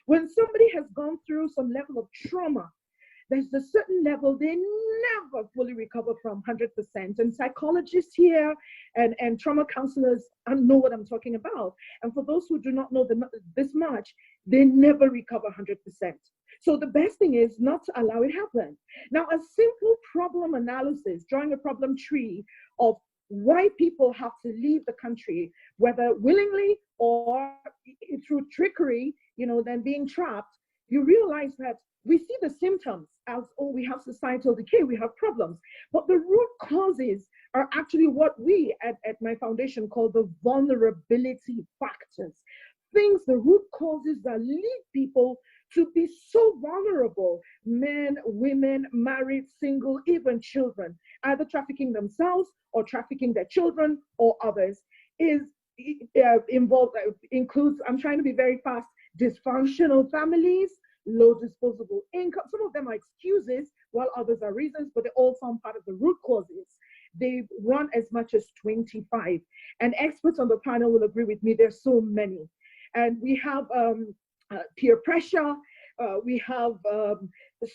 When somebody has gone through some level of trauma, there's a certain level they never fully recover from 100%. And psychologists here and trauma counselors know what I'm talking about. And for those who do not know this much, they never recover 100%. So the best thing is not to allow it happen. Now, a simple problem analysis, drawing a problem tree of why people have to leave the country, whether willingly or through trickery, then being trapped, you realize that we see the symptoms as, oh, we have societal decay, we have problems. But the root causes are actually what we at my foundation call the vulnerability factors. The root causes that lead people to be so vulnerable, men, women, married, single, even children, either trafficking themselves or trafficking their children or others, includes, I'm trying to be very fast, dysfunctional families, low disposable income. Some of them are excuses, while others are reasons, but they all form part of the root causes. They run as much as 25. And experts on the panel will agree with me, there's so many. And we have peer pressure, we have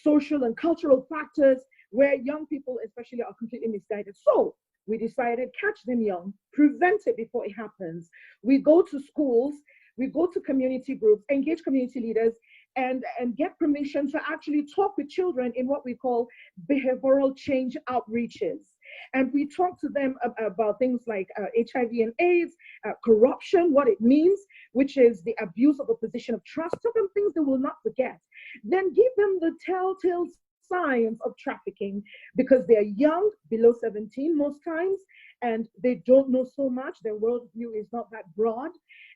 social and cultural factors where young people especially are completely misguided. So we decided, catch them young, prevent it before it happens. We go to schools, we go to community groups, engage community leaders, and get permission to actually talk with children in what we call behavioral change outreaches. And we talk to them about things like HIV and AIDS, corruption, what it means, which is the abuse of a position of trust, some things they will not forget. Then give them the telltale signs of trafficking, because they're young, below 17 most times, and they don't know so much. Their worldview is not that broad.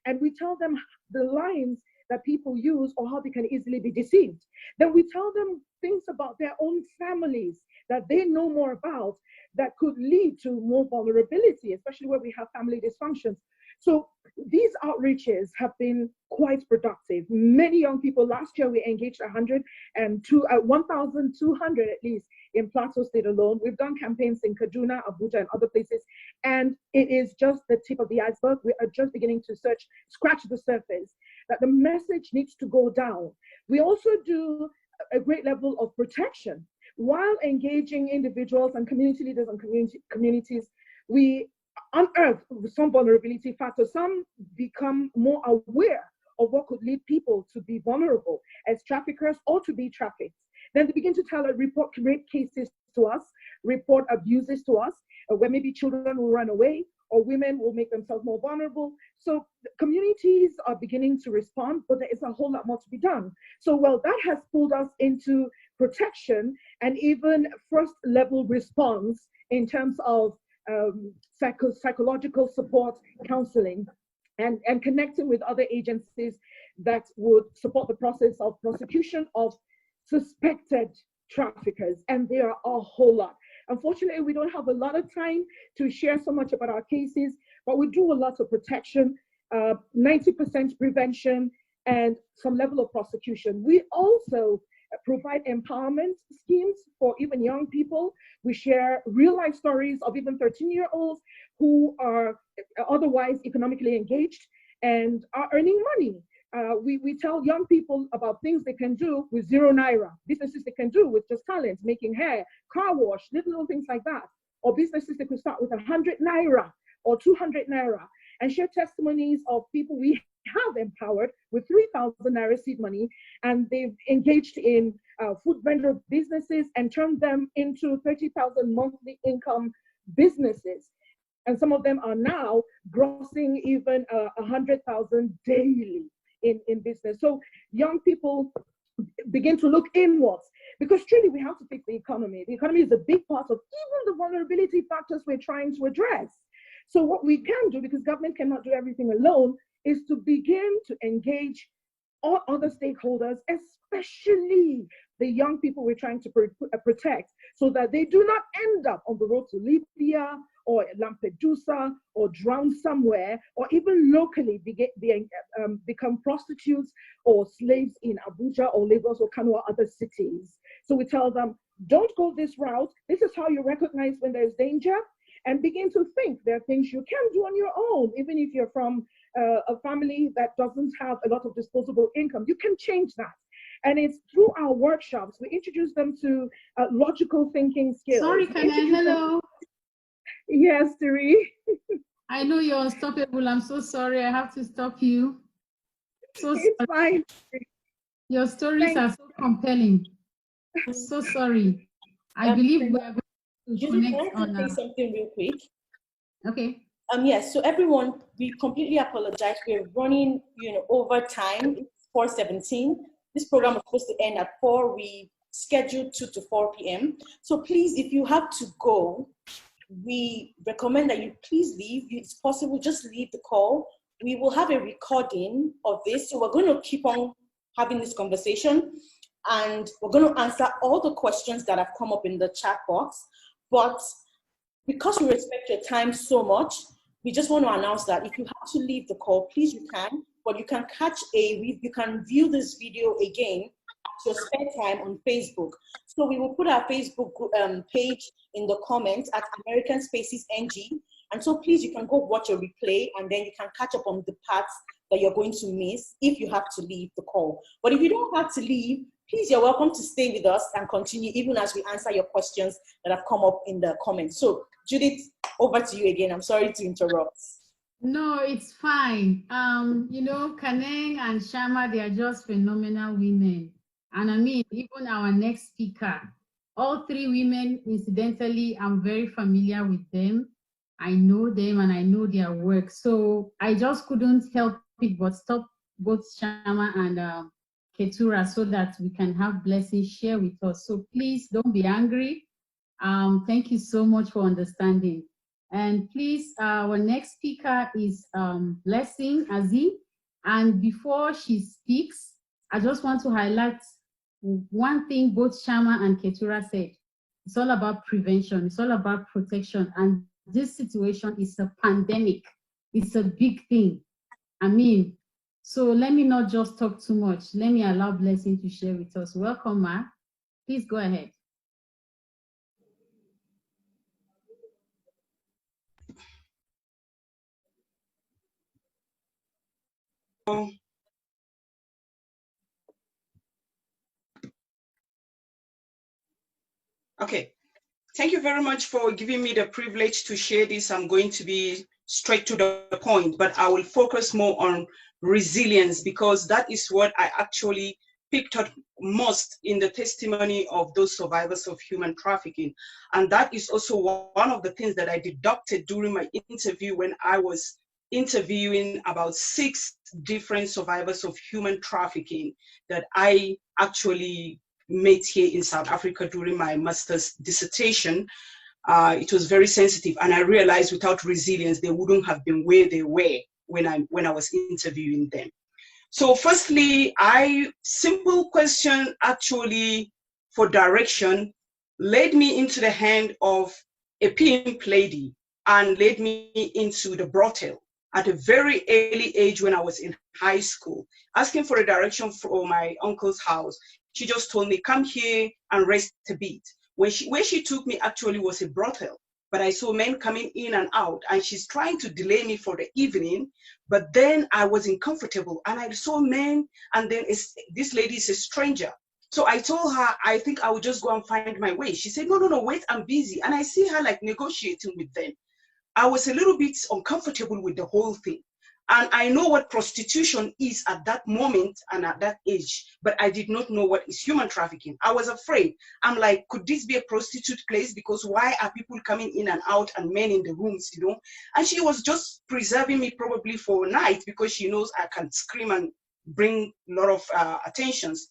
And we tell them the lines that people use or how they can easily be deceived. Then we tell them things about their own families that they know more about that could lead to more vulnerability, especially where we have family dysfunctions. So these outreaches have been quite productive. Many young people, last year we engaged 1,200 at least in Plateau State alone. We've done campaigns in Kaduna, Abuja, and other places, and it is just the tip of the iceberg. We are just beginning to scratch the surface, that the message needs to go down. We also do a great level of protection. While engaging individuals and community leaders and communities, we unearth some vulnerability factors. Some become more aware of what could lead people to be vulnerable as traffickers or to be trafficked. Then they begin to report rape cases to us, report abuses to us, where maybe children will run away or women will make themselves more vulnerable. So communities are beginning to respond, but there is a whole lot more to be done. So that has pulled us into protection and even first level response in terms of psychological support, counseling, and connecting with other agencies that would support the process of prosecution of suspected traffickers. And there are a whole lot. Unfortunately, we don't have a lot of time to share so much about our cases, but we do a lot of protection, 90% prevention, and some level of prosecution. We also provide empowerment schemes for even young people. We share real life stories of even 13-year-olds who are otherwise economically engaged and are earning money. We tell young people about things they can do with 0 naira, businesses they can do with just talent, making hair, car wash, little things like that, or businesses they could start with 100 naira or 200 naira, and share testimonies of people we have empowered with 3,000 naira seed money, and they've engaged in food vendor businesses and turned them into 30,000 monthly income businesses. And some of them are now grossing even 100,000 daily in business. So young people begin to look inwards, because truly we have to fix the economy. The economy is a big part of even the vulnerability factors we're trying to address. So what we can do, because government cannot do everything alone, is to begin to engage all other stakeholders, especially the young people we're trying to protect, so that they do not end up on the road to Libya or Lampedusa or drown somewhere, or even locally become prostitutes or slaves in Abuja or Lagos or Kano or other cities. So we tell them, don't go this route. This is how you recognize when there's danger, and begin to think there are things you can do on your own, even if you're from a family that doesn't have a lot of disposable income. You can change that. And it's through our workshops, we introduce them to logical thinking skills. Sorry, hello. Yes, Turi. I know you're unstoppable. I'm so sorry. I have to stop you. So it's sorry. Fine. Your stories are so compelling. I'm so sorry. I believe we are going to connect on. Say something real quick. Okay. Yes. So everyone, we completely apologize. We're running, over time. It's 4:17. This program was supposed to end at 4. We scheduled 2 to 4 p.m. So please, if you have to go, we recommend that you please leave. If it's possible, just leave the call. We will have a recording of this. So we're going to keep on having this conversation, and we're going to answer all the questions that have come up in the chat box. But because we respect your time so much, we just want to announce that if you have to leave the call, please you can, but you can you can view this video again at your spare time on Facebook. So we will put our Facebook page in the comments at American Spaces NG. And so please, you can go watch a replay, and then you can catch up on the parts that you're going to miss if you have to leave the call. But if you don't have to leave, please, you're welcome to stay with us and continue even as we answer your questions that have come up in the comments. So Judith, over to you again. I'm sorry to interrupt. No, it's fine. Kaneng and Shama, they are just phenomenal women. And I mean, even our next speaker, all 3 women, incidentally, I'm very familiar with them. I know them and I know their work. So I just couldn't help it but stop both Shama and Ketura so that we can have blessings share with us. So please don't be angry. Thank you so much for understanding. And please, our next speaker is Blessing Aziz. And before she speaks, I just want to highlight one thing both Shama and Ketura said. It's all about prevention. It's all about protection. And this situation is a pandemic. It's a big thing. I mean, so let me not just talk too much. Let me allow Blessing to share with us. Welcome, Ma. Please go ahead. Okay, thank you very much for giving me the privilege to share this. I'm going to be straight to the point, but I will focus more on resilience because that is what I actually picked up most in the testimony of those survivors of human trafficking. And that is also one of the things that I deducted during my interview when I was interviewing about 6 different survivors of human trafficking that I actually met here in South Africa during my master's dissertation. It was very sensitive, and I realized without resilience, they wouldn't have been where they were when I was interviewing them. So firstly, simple question actually for direction led me into the hand of a pimp lady and led me into the brothel at a very early age when I was in high school, asking for a direction for my uncle's house. She just told me, come here and rest a bit. Where she took me actually was a brothel, but I saw men coming in and out, and she's trying to delay me for the evening, but then I was uncomfortable, and I saw men, and then this lady is a stranger. So I told her, I think I would just go and find my way. She said, no, wait, I'm busy. And I see her like negotiating with them. I was a little bit uncomfortable with the whole thing. And I know what prostitution is at that moment and at that age, but I did not know what is human trafficking. I was afraid. I'm like, could this be a prostitute place? Because why are people coming in and out and men in the rooms, you know? And she was just preserving me probably for a night because she knows I can scream and bring a lot of attentions.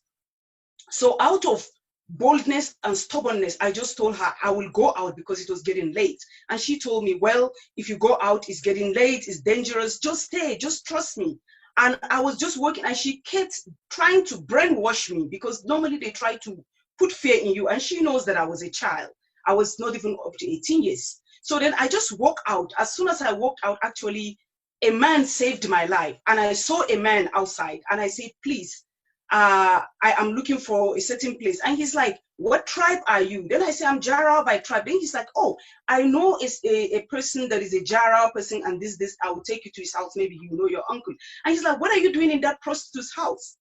So out of boldness and stubbornness, I just told her I will go out because it was getting late. And she told me, well, if you go out, it's getting late, it's dangerous, just stay, just trust me. And I was just working, and she kept trying to brainwash me because normally they try to put fear in you. And she knows that I was a child. I was not even up to 18 years. So then I just walked out. As soon as I walked out, actually, a man saved my life. And I saw a man outside, and I said, please, I am looking for a certain place. And he's like, what tribe are you? Then I say, I'm Jara by tribe. Then he's like, oh, I know it's a person that is a Jara person, and this, I will take you to his house. Maybe you know your uncle. And he's like, what are you doing in that prostitute's house?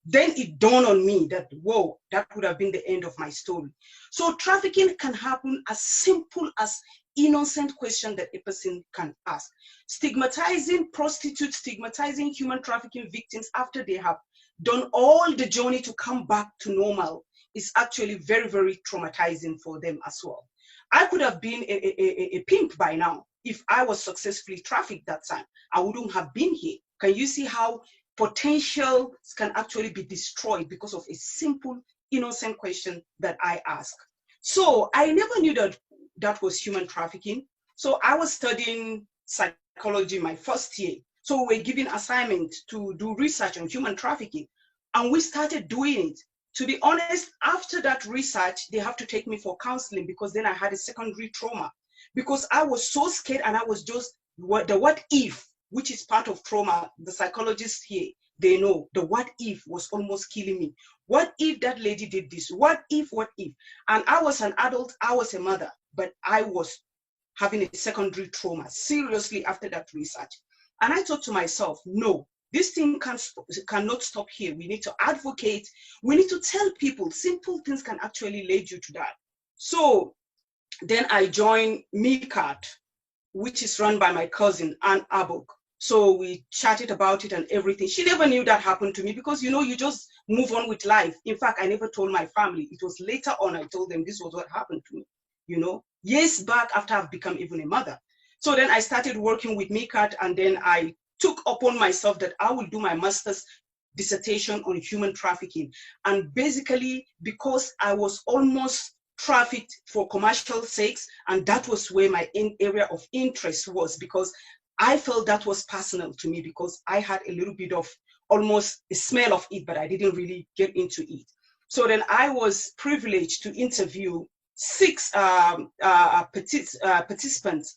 then it dawned on me that, whoa, that would have been the end of my story. So trafficking can happen as simple as innocent question that a person can ask. Stigmatizing prostitutes, stigmatizing human trafficking victims after they have done all the journey to come back to normal is actually very, very traumatizing for them as well. I could have been a pimp by now. If I was successfully trafficked that time, I wouldn't have been here. Can you see how potential can actually be destroyed because of a simple, innocent question that I ask? So I never knew that that was human trafficking. So I was studying psychology my first year. So we were given assignment to do research on human trafficking, and we started doing it. To be honest, after that research, they have to take me for counseling because then I had a secondary trauma because I was so scared, and I was just what if, which is part of trauma. The psychologists here, they know the what if was almost killing me. What if that lady did this? What if? And I was an adult, I was a mother, but I was having a secondary trauma seriously after that research. And I thought to myself, no, this thing cannot stop here. We need to advocate. We need to tell people simple things can actually lead you to that. So then I joined MICAT, which is run by my cousin, Ann Abok. So we chatted about it and everything. She never knew that happened to me because, you know, you just move on with life. In fact, I never told my family. It was later on I told them this was what happened to me, you know, years back after I've become even a mother. So then I started working with MICAT, and then I took upon myself that I will do my master's dissertation on human trafficking. And basically, because I was almost trafficked for commercial sakes, and that was where my area of interest was, because I felt that was personal to me because I had a little bit of almost a smell of it, but I didn't really get into it. So then I was privileged to interview 6 participants.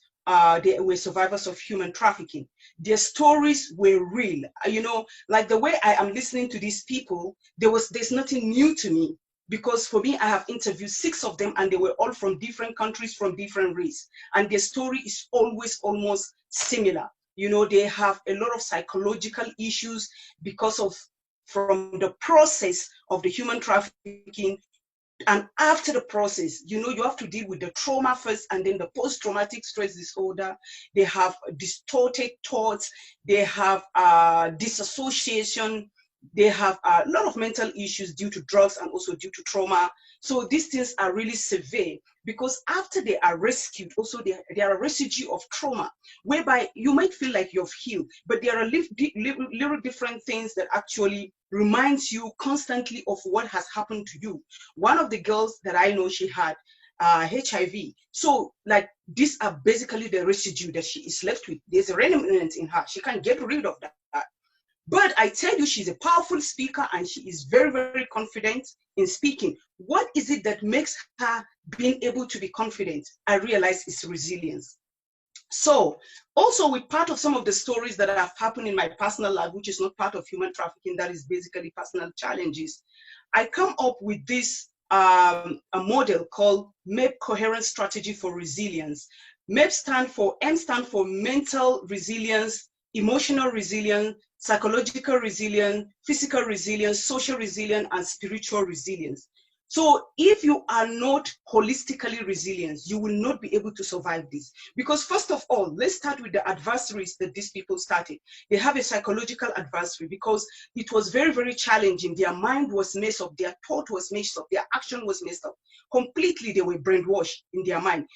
They were survivors of human trafficking. Their stories were real. You know, like the way I am listening to these people, there's nothing new to me. Because for me, I have interviewed 6 of them, and they were all from different countries, from different races. And their story is always almost similar. You know, they have a lot of psychological issues because of, from the process of the human trafficking. And after the process, you know, you have to deal with the trauma first, and then the post-traumatic stress disorder. They have distorted thoughts. They have disassociation. They have a lot of mental issues due to drugs and also due to trauma. So these things are really severe because after they are rescued, also they are a residue of trauma, whereby you might feel like you've healed, but there are little different things that actually reminds you constantly of what has happened to you. One of the girls that I know, she had HIV. So like these are basically the residue that she is left with. There's a remnant in her. She can't get rid of that. But I tell you, she's a powerful speaker, and she is very, very confident in speaking. What is it that makes her being able to be confident? I realize it's resilience. So also with part of some of the stories that have happened in my personal life, which is not part of human trafficking, that is basically personal challenges, I come up with this a model called MEP Coherent Strategy for Resilience. MEP stands for mental resilience, emotional resilience, psychological resilience, physical resilience, social resilience, and spiritual resilience. So if you are not holistically resilient, you will not be able to survive this. Because first of all, let's start with the adversaries that these people started. They have a psychological adversary because it was very, very challenging. Their mind was messed up, their thought was messed up, their action was messed up. Completely, they were brainwashed in their mind.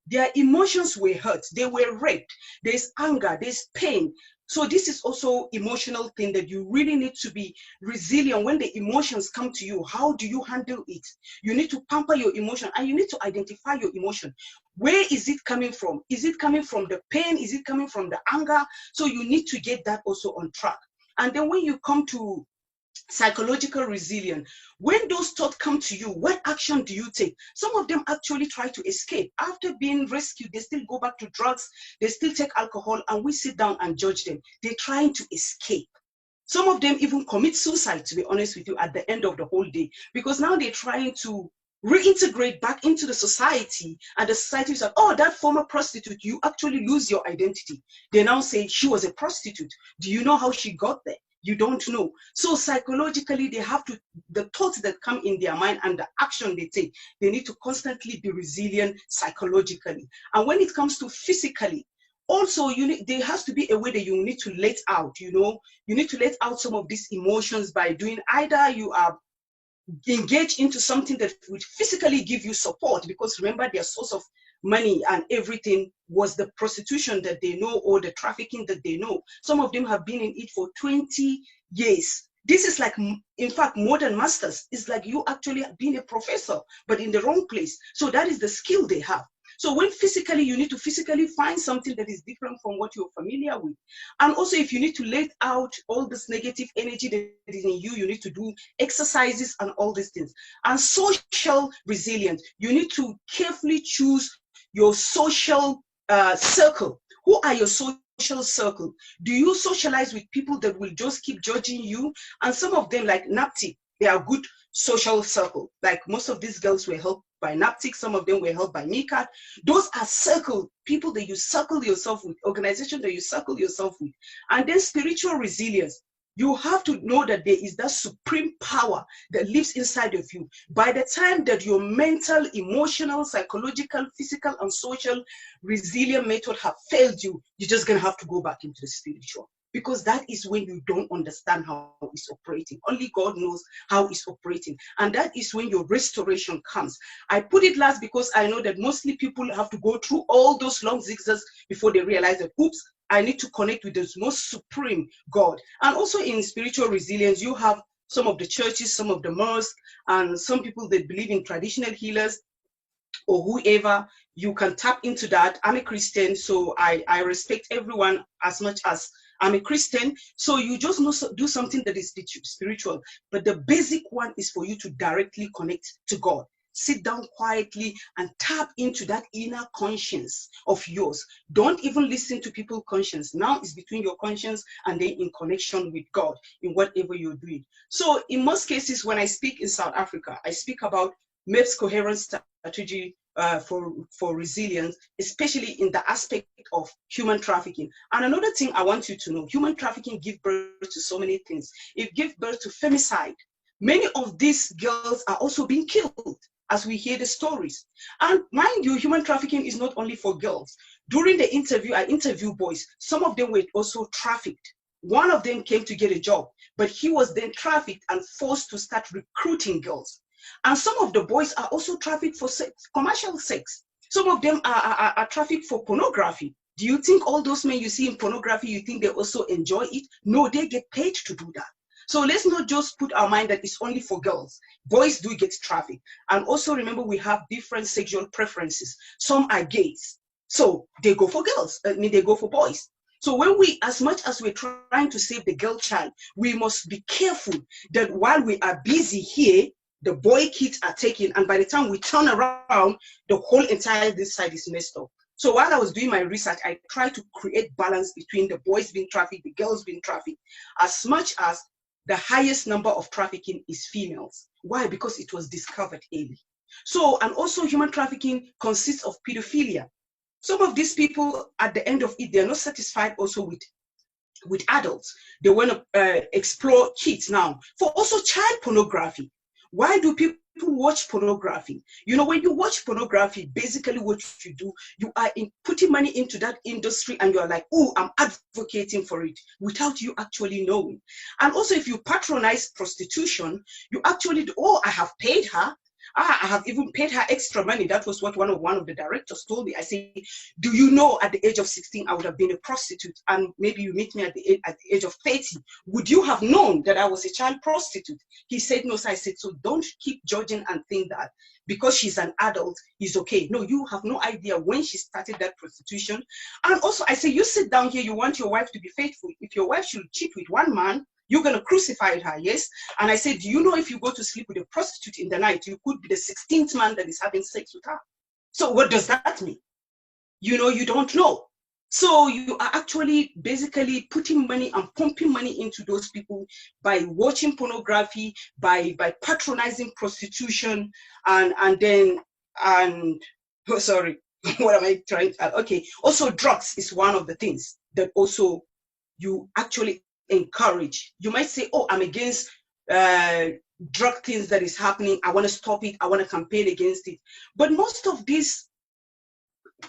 Their emotions were hurt, they were raped, there's anger, there's pain. So this is also emotional thing that you really need to be resilient. When the emotions come to you, how do you handle it? You need to pamper your emotion, and you need to identify your emotion. Where is it coming from? Is it coming from the pain? Is it coming from the anger? So you need to get that also on track. And then when you come to psychological resilience, when those thoughts come to you, what action do you take? Some of them actually try to escape. After being rescued, they still go back to drugs, they still take alcohol, and we sit down and judge them. They're trying to escape. Some of them even commit suicide, to be honest with you, at the end of the whole day, because now they're trying to reintegrate back into the society, and the society is like, oh, that former prostitute, you actually lose your identity. They now say she was a prostitute. Do you know how she got there? You don't know. So psychologically, they have to, the thoughts that come in their mind and the action they take, they need to constantly be resilient psychologically. And when it comes to physically, also, there has to be a way that you need to let out, you need to let out some of these emotions by doing, either you are engaged into something that would physically give you support, because remember, their source of money and everything was the prostitution that they know, or the trafficking that they know. Some of them have been in it for 20 years. This is like, in fact, more than masters. It's like you actually being a professor, but in the wrong place. So that is the skill they have. So when physically, you need to physically find something that is different from what you're familiar with. And also, if you need to let out all this negative energy that is in you, you need to do exercises and all these things. And social resilience, you need to carefully choose your social circle. Who are your social circle? Do you socialize with people that will just keep judging you? And some of them, like NAPTIC, they are good social circle. Like most of these girls were helped by NAPTIC, some of them were helped by MICAT. Those are circle, people that you circle yourself with, organization that you circle yourself with. And then spiritual resilience. You have to know that there is that supreme power that lives inside of you. By the time that your mental, emotional, psychological, physical, and social resilient method have failed you, you're just going to have to go back into the spiritual. Because that is when you don't understand how it's operating. Only God knows how it's operating. And that is when your restoration comes. I put it last because I know that mostly people have to go through all those long zigzags before they realize that, oops, I need to connect with the most supreme God. And also in spiritual resilience, you have some of the churches, some of the mosques, and some people that believe in traditional healers or whoever. You can tap into that. I'm a Christian, so I respect everyone as much as I'm a Christian. So you just do something that is spiritual. But the basic one is for you to directly connect to God. Sit down quietly and tap into that inner conscience of yours. Don't even listen to people's conscience. Now it's between your conscience and then in connection with God in whatever you're doing. So in most cases, when I speak in South Africa, I speak about MEP's coherent strategy for resilience, especially in the aspect of human trafficking. And another thing I want you to know, human trafficking gives birth to so many things. It gives birth to femicide. Many of these girls are also being killed as we hear the stories. And mind you, human trafficking is not only for girls. During the interview, I interviewed boys. Some of them were also trafficked. One of them came to get a job, but he was then trafficked and forced to start recruiting girls. And some of the boys are also trafficked for sex, commercial sex. Some of them are trafficked for pornography. Do you think all those men you see in pornography, you think they also enjoy it? No, they get paid to do that. So let's not just put our mind that it's only for girls. Boys do get trafficked. And also remember, we have different sexual preferences. Some are gays, so they go for girls. They go for boys. So when as much as we're trying to save the girl child, we must be careful that while we are busy here, the boy kids are taken, and by the time we turn around, the whole entire this side is messed up. So while I was doing my research, I tried to create balance between the boys being trafficked, the girls being trafficked, as much as the highest number of trafficking is females. Why? Because it was discovered early. So, and also human trafficking consists of pedophilia. Some of these people, at the end of it, they're not satisfied also with adults. They want to explore kids now. For also child pornography. Why do people watch pornography? You know, when you watch pornography, basically what you do, you are putting money into that industry and you're like, oh, I'm advocating for it without you actually knowing. And also if you patronize prostitution, you actually, oh, I have paid her. I have even paid her extra money. That was what one of the directors told me. I said, do you know at the age of 16, I would have been a prostitute, and maybe you meet me at the age of 30. Would you have known that I was a child prostitute? He said, no. So I said, so don't keep judging and think that because she's an adult, he's okay. No, you have no idea when she started that prostitution. And also I say, you sit down here, you want your wife to be faithful. If your wife should cheat with one man, you're going to crucify her, yes? And I said, do you know if you go to sleep with a prostitute in the night, you could be the 16th man that is having sex with her? So what does that mean? You know, you don't know. So you are actually basically putting money and pumping money into those people by watching pornography, by patronizing prostitution, oh, sorry, what am I trying to, okay. Also drugs is one of the things that also you actually encourage. You might say, oh, I'm against drug things that is happening. I want to stop it. I want to campaign against it. But most of these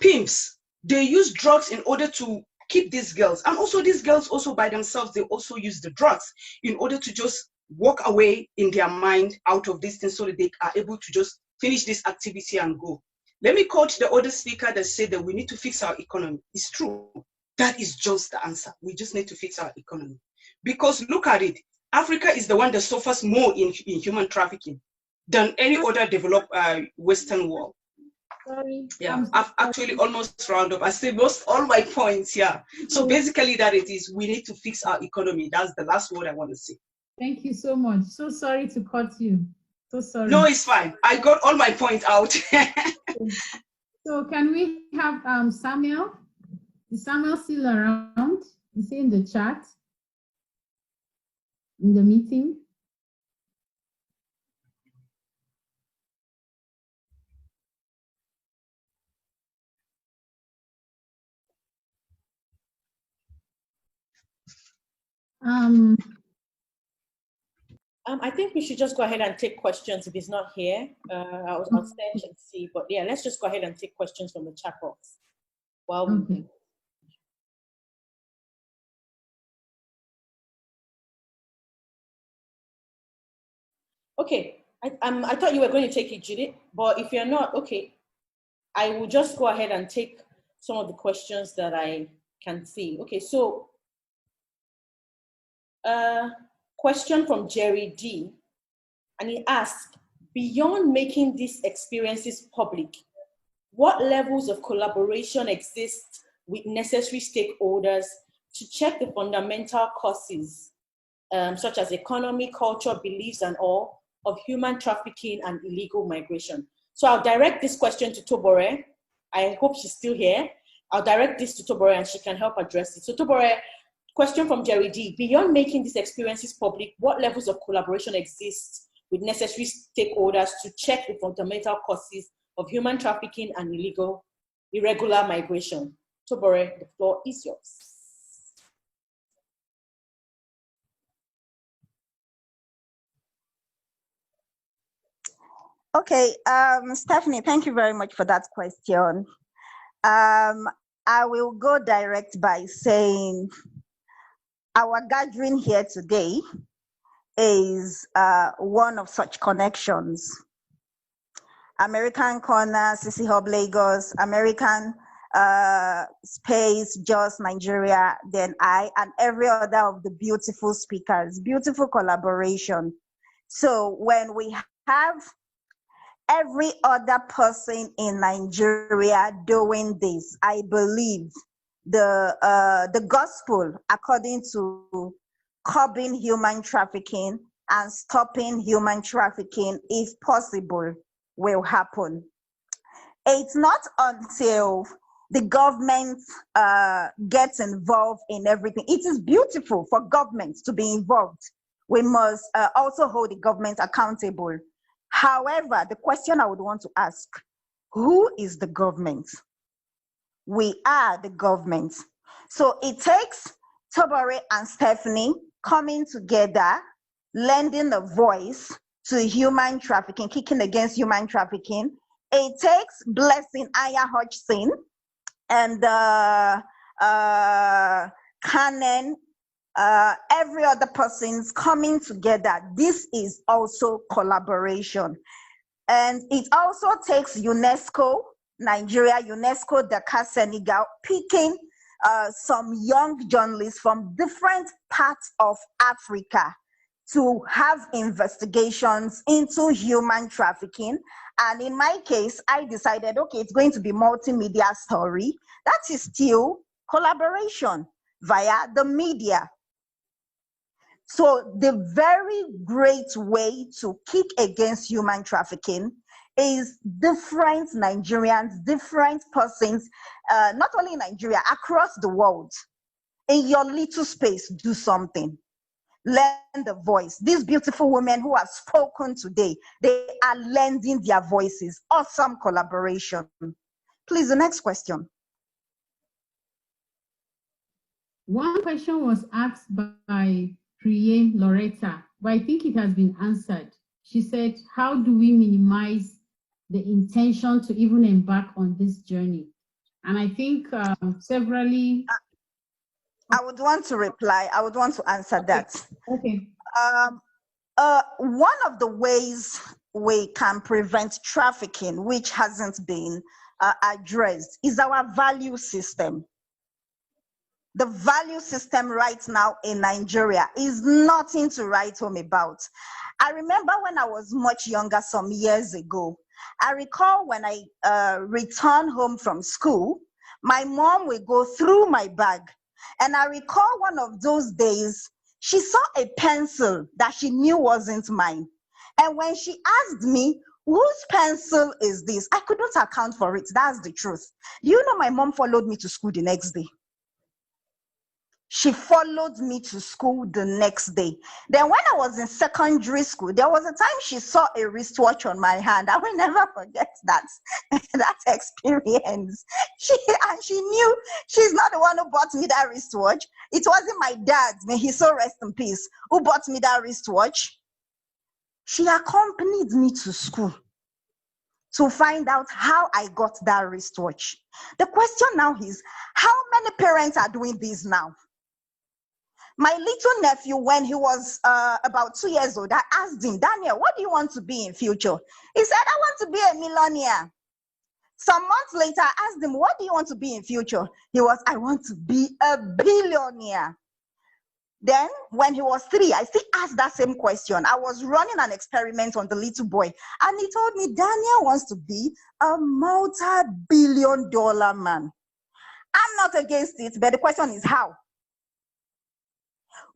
pimps, they use drugs in order to keep these girls. And also these girls also by themselves, they also use the drugs in order to just walk away in their mind out of this thing so that they are able to just finish this activity and go. Let me quote the other speaker that said that we need to fix our economy. It's true. That is just the answer. We just need to fix our economy. Because look at it. Africa is the one that suffers more in human trafficking than any other developed Western world. Sorry. Yeah, I've actually almost round up. I said most all my points. Yeah. So basically that it is, we need to fix our economy. That's the last word I want to say. Thank you so much. So sorry to cut you. So sorry. No, it's fine. I got all my points out. So can we have Samuel? Is Samuel still around? Is he in the chat? In the meeting? I think we should just go ahead and take questions if he's not here. I'll search and see, but yeah, let's just go ahead and take questions from the chat box. Okay. Okay, I thought you were going to take it, Judith, but if you're not, okay, I will just go ahead and take some of the questions that I can see. Okay, so question from Jerry D, and he asked, beyond making these experiences public, what levels of collaboration exist with necessary stakeholders to check the fundamental causes, such as economy, culture, beliefs, and all, of human trafficking and illegal migration? So I'll direct this question to Tobore. I hope she's still here. I'll direct this to Tobore and she can help address it. So Tobore, question from Jerry D. Beyond making these experiences public, what levels of collaboration exist with necessary stakeholders to check the fundamental causes of human trafficking and irregular migration? Tobore, the floor is yours. Okay, Stephanie, thank you very much for that question. I will go direct by saying our gathering here today is one of such connections. American Corner, CC Hub Lagos, American Space, Jos Nigeria, then I, and every other of the beautiful speakers, beautiful collaboration. So when we have every other person in Nigeria doing this, I believe the gospel, according to curbing human trafficking and stopping human trafficking, if possible, will happen. It's not until the government gets involved in everything. It is beautiful for government to be involved. We must also hold the government accountable. However, the question I would want to ask, who is the government? We are the government. So it takes Tobore and Stephanie coming together, lending a voice to human trafficking, kicking against human trafficking. It takes Blessing Aya Hodgson and Canon, every other person's coming together. This is also collaboration. And it also takes UNESCO, Nigeria, UNESCO, Dakar, Senegal, picking some young journalists from different parts of Africa to have investigations into human trafficking. And in my case, I decided, okay, it's going to be multimedia story. That is still collaboration via the media. So the very great way to kick against human trafficking is different Nigerians, different persons, not only in Nigeria, across the world. In your little space, do something. Lend a voice. These beautiful women who have spoken today, they are lending their voices. Awesome collaboration. Please, the next question. One question was asked by Priye Loretta, but I think it has been answered. She said, how do we minimize the intention to even embark on this journey? And I think severally... I would want to reply. I would want to answer that. Okay. One of the ways we can prevent trafficking, which hasn't been addressed, is our value system. The value system right now in Nigeria is nothing to write home about. I remember when I was much younger some years ago, I recall when I returned home from school, my mom would go through my bag. And I recall one of those days, she saw a pencil that she knew wasn't mine. And when she asked me, whose pencil is this? I couldn't account for it. That's the truth. You know, my mom followed me to school the next day. She followed me to school the next day. Then when I was in secondary school, there was a time she saw a wristwatch on my hand. I will never forget that, that experience. She knew she's not the one who bought me that wristwatch. It wasn't my dad, may he so rest in peace, who bought me that wristwatch. She accompanied me to school to find out how I got that wristwatch. The question now is, how many parents are doing this now? My little nephew, when he was about 2 years old, I asked him, Daniel, what do you want to be in future? He said, I want to be a millionaire. Some months later, I asked him, what do you want to be in future? He was, I want to be a billionaire. Then when he was 3, I still asked that same question. I was running an experiment on the little boy, and he told me, Daniel wants to be a multi-billion-dollar man. I'm not against it, but the question is how?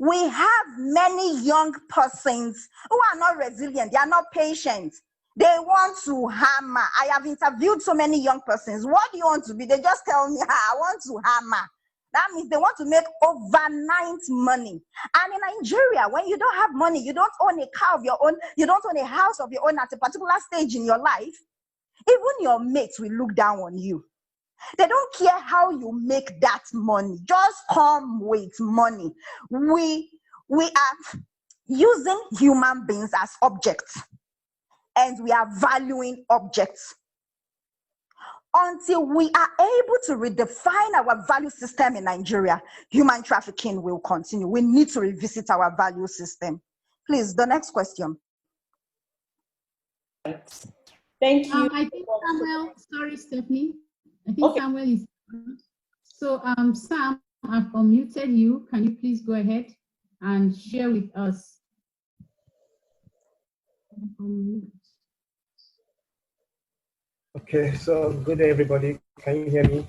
We have many young persons who are not resilient. They are not patient. They want to hammer. I have interviewed so many young persons. What do you want to be? They just tell me, I want to hammer. That means they want to make overnight money. And in Nigeria, when you don't have money, you don't own a car of your own, you don't own a house of your own at a particular stage in your life, even your mates will look down on you. They don't care how you make that money. Just come with money. We are using human beings as objects, and we are valuing objects. Until we are able to redefine our value system in Nigeria, human trafficking will continue. We need to revisit our value system. Please, the next question. Thank you. I think Samuel, sorry, Stephanie. I think okay. Samuel is. So, Sam, I've unmuted you. Can you please go ahead and share with us? Okay, so good day, everybody. Can you hear me?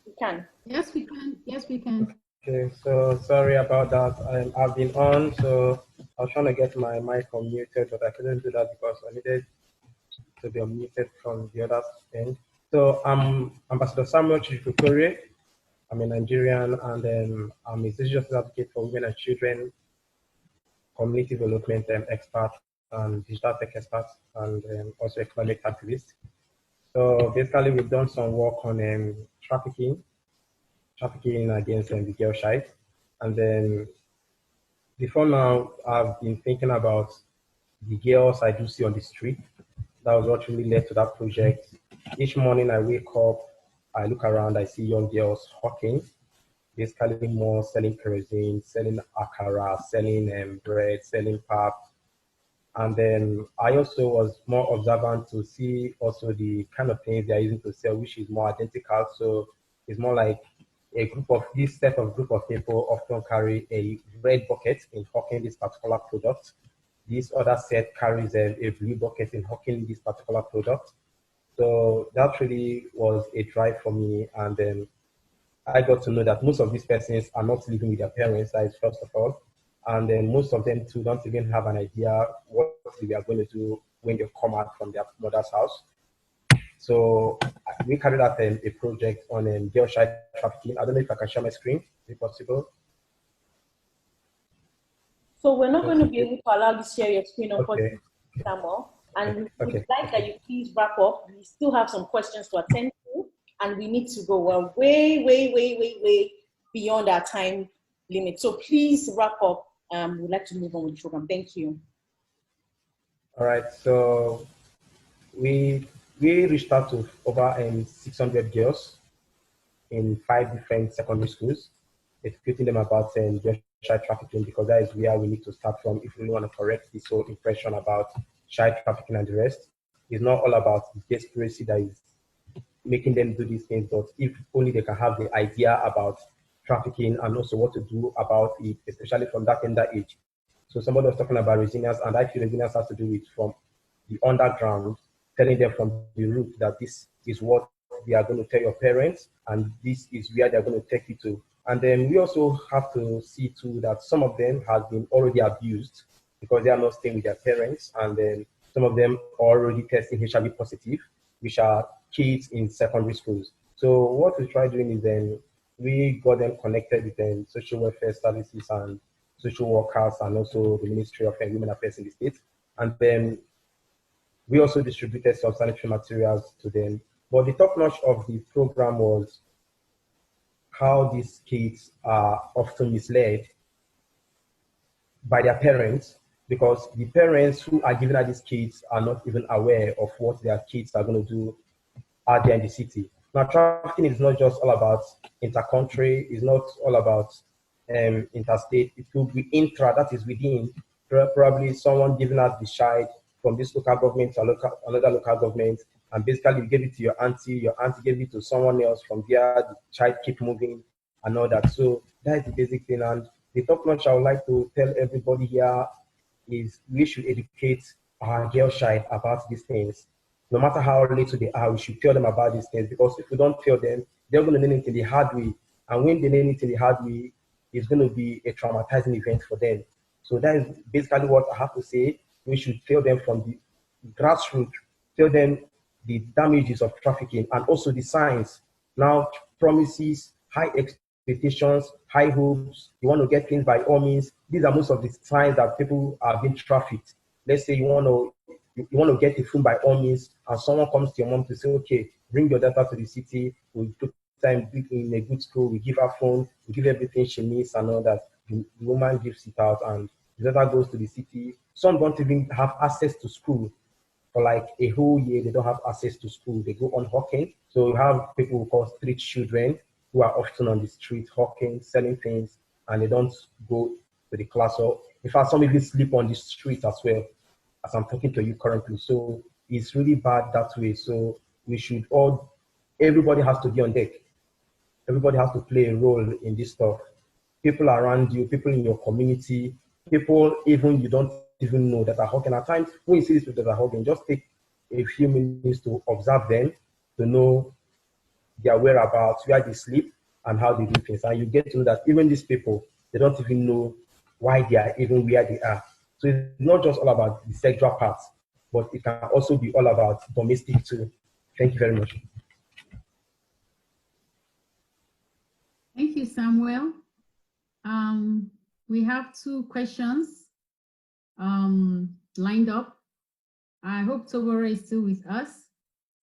We can. Yes, we can. Yes, we can. Okay, so sorry about that. I've been on, so I was trying to get my mic unmuted, but I couldn't do that because I needed to be unmuted from the other end. So I'm Ambassador Samuel Ovuorie. I'm a Nigerian, and I'm a social justice advocate for women and children, community development expert, and digital tech expert, and also a climate activist. So basically, we've done some work on trafficking against the girl child. And then before now, I've been thinking about the girls I do see on the street. That was what really led to that project. Each morning I wake up, I look around, I see young girls hawking, basically more selling kerosene, selling akara, selling bread, selling pap. And then I also was more observant to see also the kind of things they're using to sell, which is more identical. So it's more like this set of group of people often carry a red bucket in hawking this particular product. This other set carries a blue bucket in hawking this particular product. So that really was a drive for me. And then I got to know that most of these persons are not living with their parents, that is first of all. And then most of them too don't even have an idea what they are going to do when they come out from their mother's house. So we carried out a project on girl child trafficking. I don't know if I can share my screen, if possible. So we're not going to be able to allow you to share your screen, unfortunately, Samuel. And we would like that you please wrap up. We still have some questions to attend to, and we need to go. We're way beyond our time limit. So please wrap up. We'd like to move on with the program. Thank you. All right, so we reached out to over 600 girls in 5 different secondary schools, educating them about child trafficking, because that is where we need to start from if we really want to correct this whole impression about child trafficking and the rest. It's not all about the desperation that is making them do these things, but if only they can have the idea about trafficking and also what to do about it, especially from that tender age. So somebody was talking about resilience, and I feel resilience has to do with from the underground, telling them from the root that this is what they are going to tell your parents, and this is where they're going to take you to. And then we also have to see too that some of them have been already abused because they are not staying with their parents, and then some of them are already testing HIV positive, which are kids in secondary schools. So what we try doing is then we got them connected with them social welfare services and social workers, and also the Ministry of Women Affairs in the state. And then we also distributed some sanitary materials to them. But the top notch of the program was how these kids are often misled by their parents, because the parents who are giving out these kids are not even aware of what their kids are going to do out there in the city. Now, trafficking is not just all about inter-country, it's not all about interstate. It could be intra, that is within, probably someone giving out the child from this local government to another local government, and basically you gave it to your auntie gave it to someone else, from there the child keep moving and all that. So that is the basic thing. And the top notch I would like to tell everybody here is we should educate our girl child about these things. No matter how little they are, we should tell them about these things, because if we don't tell them, they're going to learn it in the hard way. And when they learn it in the hard way, it's going to be a traumatizing event for them. So that is basically what I have to say. We should tell them from the grassroots, tell them the damages of trafficking and also the signs. Now, promises, high expectations, high hopes, you want to get things by all means. These are most of the signs that people are being trafficked. Let's say you want to get a phone by all means, and someone comes to your mom to say, okay, bring your daughter to the city, we'll put time in a good school, we give her phone, we give everything she needs and all that. The woman gives it out, and the daughter goes to the city. Some don't even have access to school. For like a whole year, they don't have access to school. They go on hawking. So you have people who call street children who are often on the street hawking, selling things, and they don't go to the class. Or in fact, some even sleep on the street as well, as I'm talking to you currently. So it's really bad that way. So we should everybody has to be on deck. Everybody has to play a role in this stuff. People around you, people in your community, people even you don't even know that are hawking. At times, when you see these people that are hawking, just take a few minutes to observe them, to know their whereabouts, where they sleep, and how they do things. And you get to know that even these people, they don't even know why they are even where they are. So it's not just all about the sexual parts, but it can also be all about domestic too. Thank you very much. Thank you, Samuel. We have 2 questions lined up. I hope Tobore is still with us.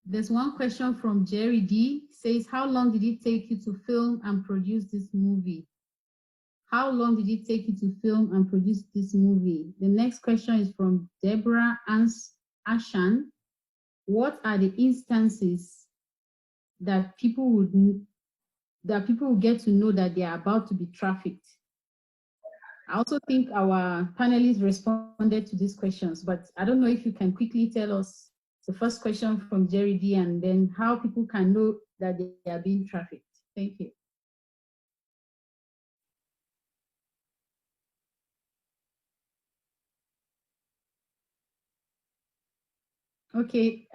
There's one question from Jerry D. Says, how long did it take you to film and produce this movie? How long did it take you to film and produce this movie? The next question is from Deborah Ashan. What are the instances that people would get to know that they are about to be trafficked? I also think our panelists responded to these questions, but I don't know if you can quickly tell us the first question from Jerry D, and then how people can know that they are being trafficked. Thank you. Okay,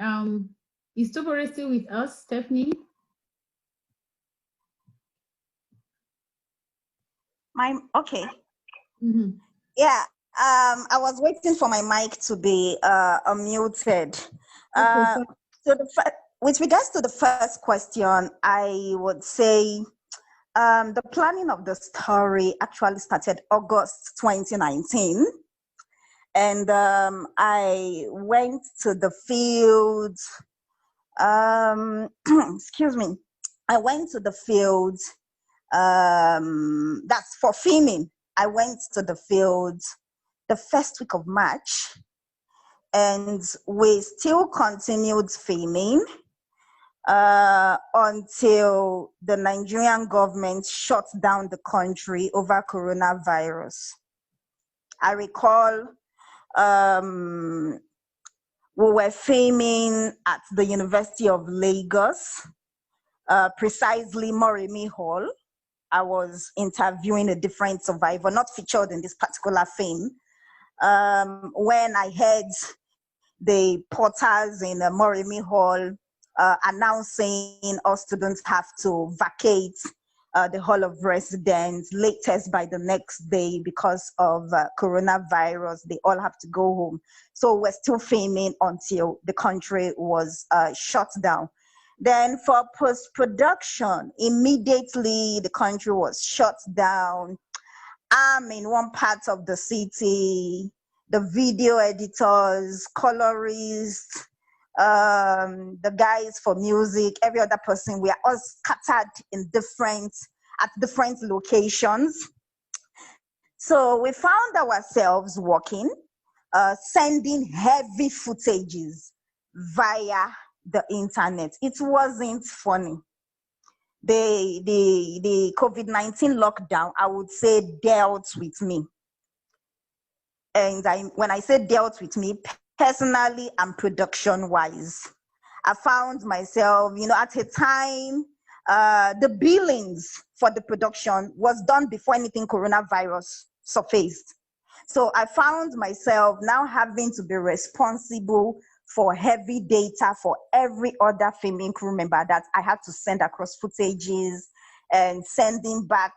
is Tobore still with us, Stephanie? Okay. Mm-hmm. Yeah, I was waiting for my mic to be unmuted. So with regards to the first question, I would say the planning of the story actually started August 2019. And I went to the field, excuse me, I went to the field That's for filming. I went to the field the first week of March, and we still continued filming until the Nigerian government shut down the country over coronavirus. I recall we were filming at the University of Lagos, precisely Moremi Hall. I was interviewing a different survivor, not featured in this particular film. When I heard the porters in Moremi Hall announcing all students have to vacate the Hall of Residence latest by the next day because of coronavirus, they all have to go home. So we're still filming until the country was shut down. Then for post-production, immediately the country was shut down. I'm in one part of the city, the video editors, colorists, the guys for music, every other person, we are all scattered in at different locations. So we found ourselves working, sending heavy footages via the internet. It wasn't funny. The COVID-19 lockdown, I would say, dealt with me. And when I say dealt with me, personally and production-wise, I found myself, at a time, the billings for the production was done before anything coronavirus surfaced. So I found myself now having to be responsible for heavy data for every other filming crew member that I had to send across footages and sending back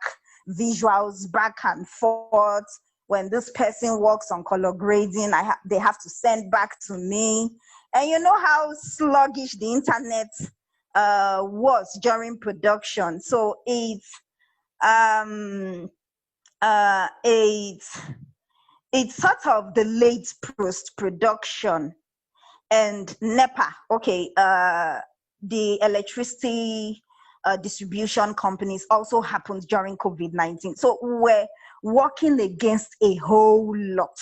visuals back and forth. When this person works on color grading, they have to send back to me. And you know how sluggish the internet was during production. So it's sort of the late post-production. And NEPA, okay, the electricity distribution companies also happened during COVID-19. So we're working against a whole lot,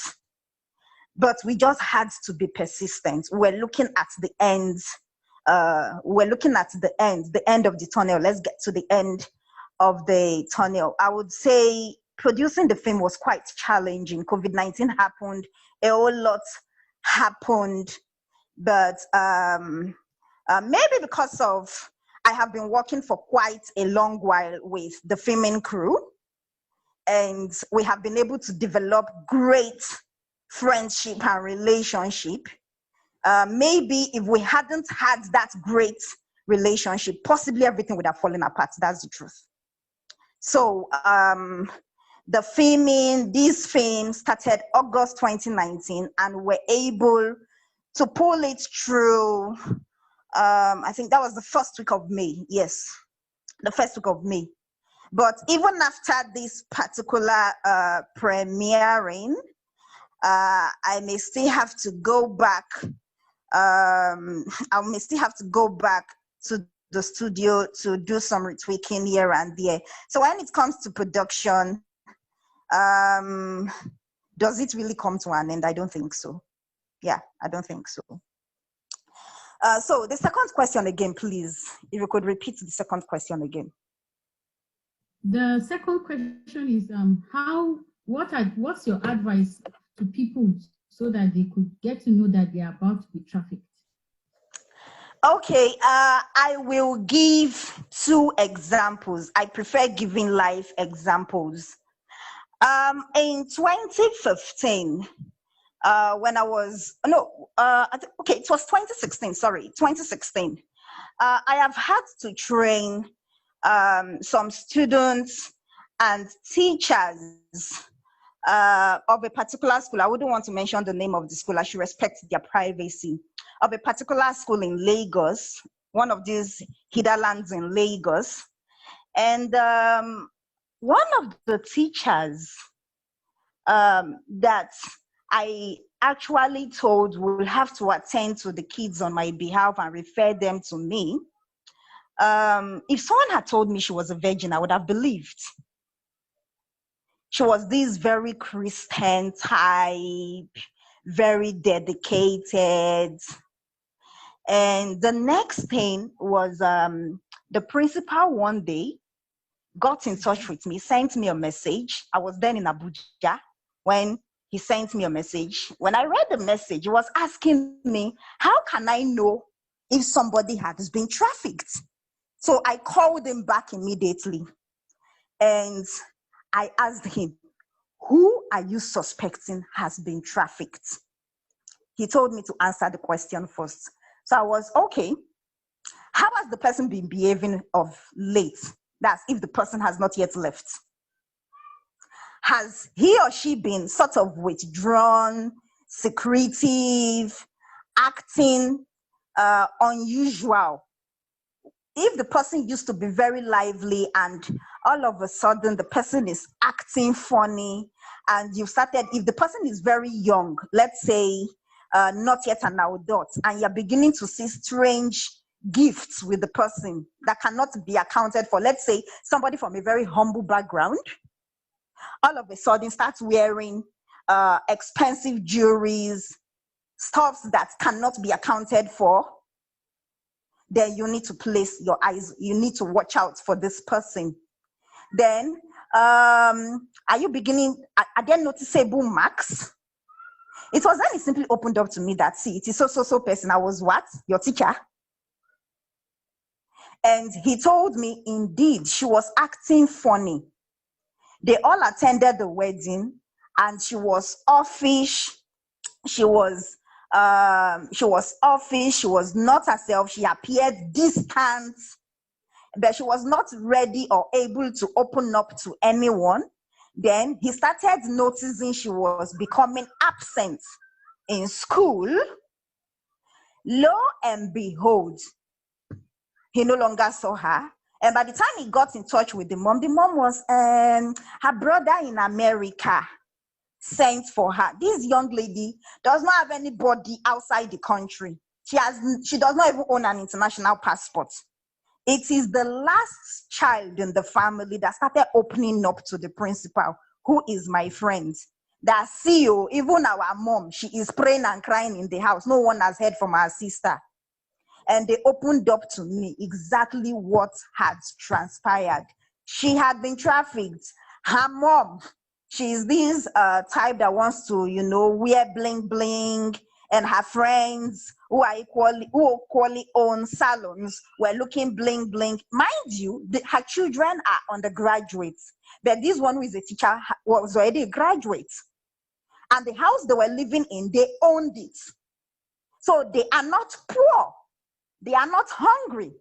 but we just had to be persistent. We're looking at the end. The end of the tunnel. Let's get to the end of the tunnel. I would say producing the film was quite challenging. COVID-19 happened, a whole lot happened. But maybe because of I have been working for quite a long while with the filming crew, and we have been able to develop great friendship and relationship. Maybe if we hadn't had that great relationship, possibly everything would have fallen apart. That's the truth. So the filming, these films started August 2019, and we're able to pull it through, I think that was the first week of May. Yes, the first week of May. But even after this particular premiering, I may still have to go back. I may still have to go back to the studio to do some retweaking here and there. So when it comes to production, does it really come to an end? I don't think so. Yeah, I don't think so. So the second question again, please. If you could repeat the second question again. The second question is, what's your advice to people so that they could get to know that they are about to be trafficked? Okay, I will give two examples. I prefer giving live examples. In 2015, when I was, okay, it was 2016, sorry, 2016. I have had to train some students and teachers of a particular school. I wouldn't want to mention the name of the school. I should respect their privacy. Of a particular school in Lagos, one of these hinterlands in Lagos. And one of the teachers that I actually told will have to attend to the kids on my behalf and refer them to me If someone had told me she was a virgin, I would have believed. She was this very Christian type, very dedicated. And the next thing was the principal one day got in touch with me, sent me a message. I was then in Abuja when he sent me a message. When I read the message, he was asking me, how can I know if somebody has been trafficked? So I called him back immediately and I asked him, who are you suspecting has been trafficked? He told me to answer the question first. So I was, okay, how has the person been behaving of late? That's if the person has not yet left. Has he or she been sort of withdrawn, secretive, acting unusual? If the person used to be very lively and all of a sudden the person is acting funny and you've started, if the person is very young, let's say not yet an adult, and you're beginning to see strange gifts with the person that cannot be accounted for, let's say somebody from a very humble background, all of a sudden starts wearing expensive jewelries, stuffs that cannot be accounted for, then you need to place your eyes, you need to watch out for this person. Then, are you beginning, are there noticeable marks? It was then he simply opened up to me that, see, it is so person. I was what? Your teacher? And he told me, indeed, she was acting funny. They all attended the wedding and she was offish. She was offish. She was not herself. She appeared distant, but she was not ready or able to open up to anyone. Then he started noticing she was becoming absent in school. Lo and behold, he no longer saw her. And by the time he got in touch with the mom was her brother in America sent for her. This young lady does not have anybody outside the country. She does not even own an international passport. It is the last child in the family that started opening up to the principal, who is my friend. That CEO, even our mom, she is praying and crying in the house. No one has heard from her sister. And they opened up to me exactly what had transpired. She had been trafficked. Her mom, she's this type that wants to, wear bling bling, and her friends who equally own salons were looking bling bling. Mind you, her children are undergraduates, but this one who is a teacher was already a graduate. And the house they were living in, they owned it. So they are not poor. They are not hungry.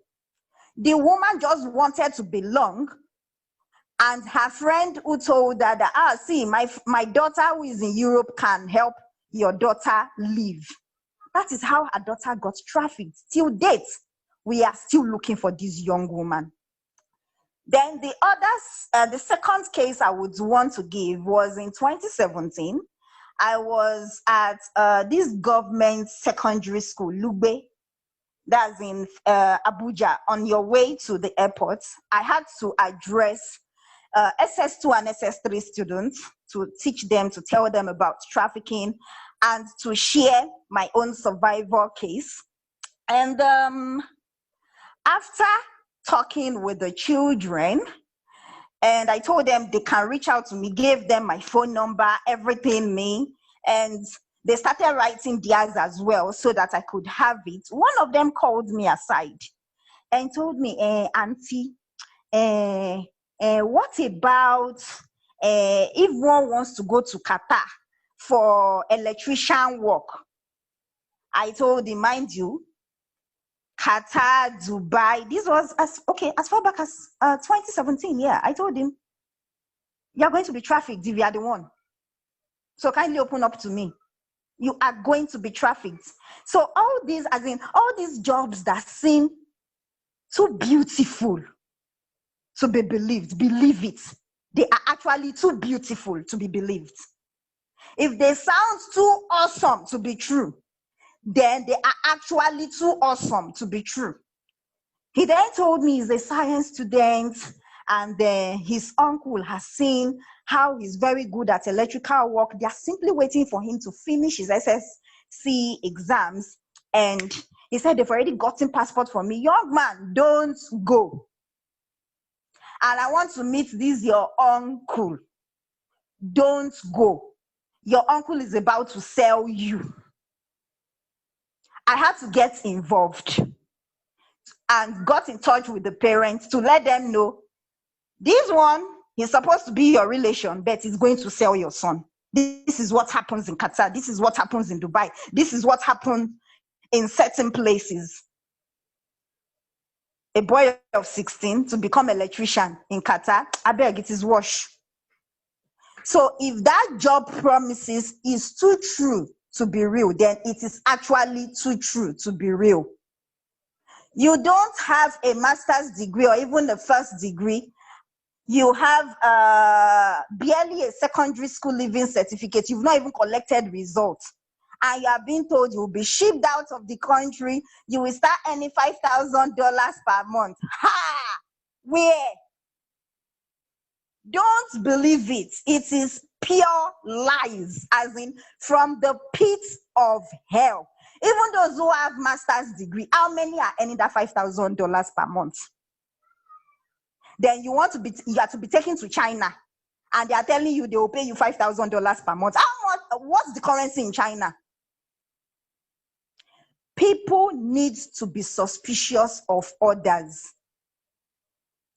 The woman just wanted to belong. And her friend who told her that, see, my daughter who is in Europe can help your daughter live. That is how her daughter got trafficked. Till date, we are still looking for this young woman. Then the second case I would want to give was in 2017. I was at this government secondary school, Lugbe, that's in Abuja. On your way to the airport, I had to address SS2 and SS3 students to teach them, to tell them about trafficking and to share my own survivor case. And after talking with the children, and I told them they can reach out to me, gave them my phone number, everything and they started writing theirs as well so that I could have it. One of them called me aside and told me, Auntie, what about if one wants to go to Qatar for electrician work? I told him, mind you, Qatar, Dubai, this was as far back as 2017. Yeah, I told him, you're going to be trafficked if you are the one. So kindly open up to me. You are going to be trafficked. So all these jobs that seem too beautiful to be believed, believe it. They are actually too beautiful to be believed. If they sound too awesome to be true, then they are actually too awesome to be true. He then told me he's a science student, and his uncle has seen how he's very good at electrical work. They are simply waiting for him to finish his SSC exams. And he said they've already gotten passport for me. Young man, don't go. And I want to meet this your uncle. Don't go. Your uncle is about to sell you. I had to get involved and got in touch with the parents to let them know this one is supposed to be your relation, but he's going to sell your son. This is what happens in Qatar. This is what happens in Dubai. This is what happens in certain places. A boy of 16 to become an electrician in Qatar, I beg, it is wash. So if that job promises is too true to be real, then it is actually too true to be real. You don't have a master's degree or even a first degree. You have barely a secondary school leaving certificate. You've not even collected results. And you are being told you will be shipped out of the country. You will start earning $5,000 per month. Ha! Where? Don't believe it. It is pure lies, as in from the pit of hell. Even those who have master's degree, how many are earning that $5,000 per month? Then you have to be taken to China, and they are telling you they will pay you $5,000 per month. How much? What's the currency in China? People need to be suspicious of others,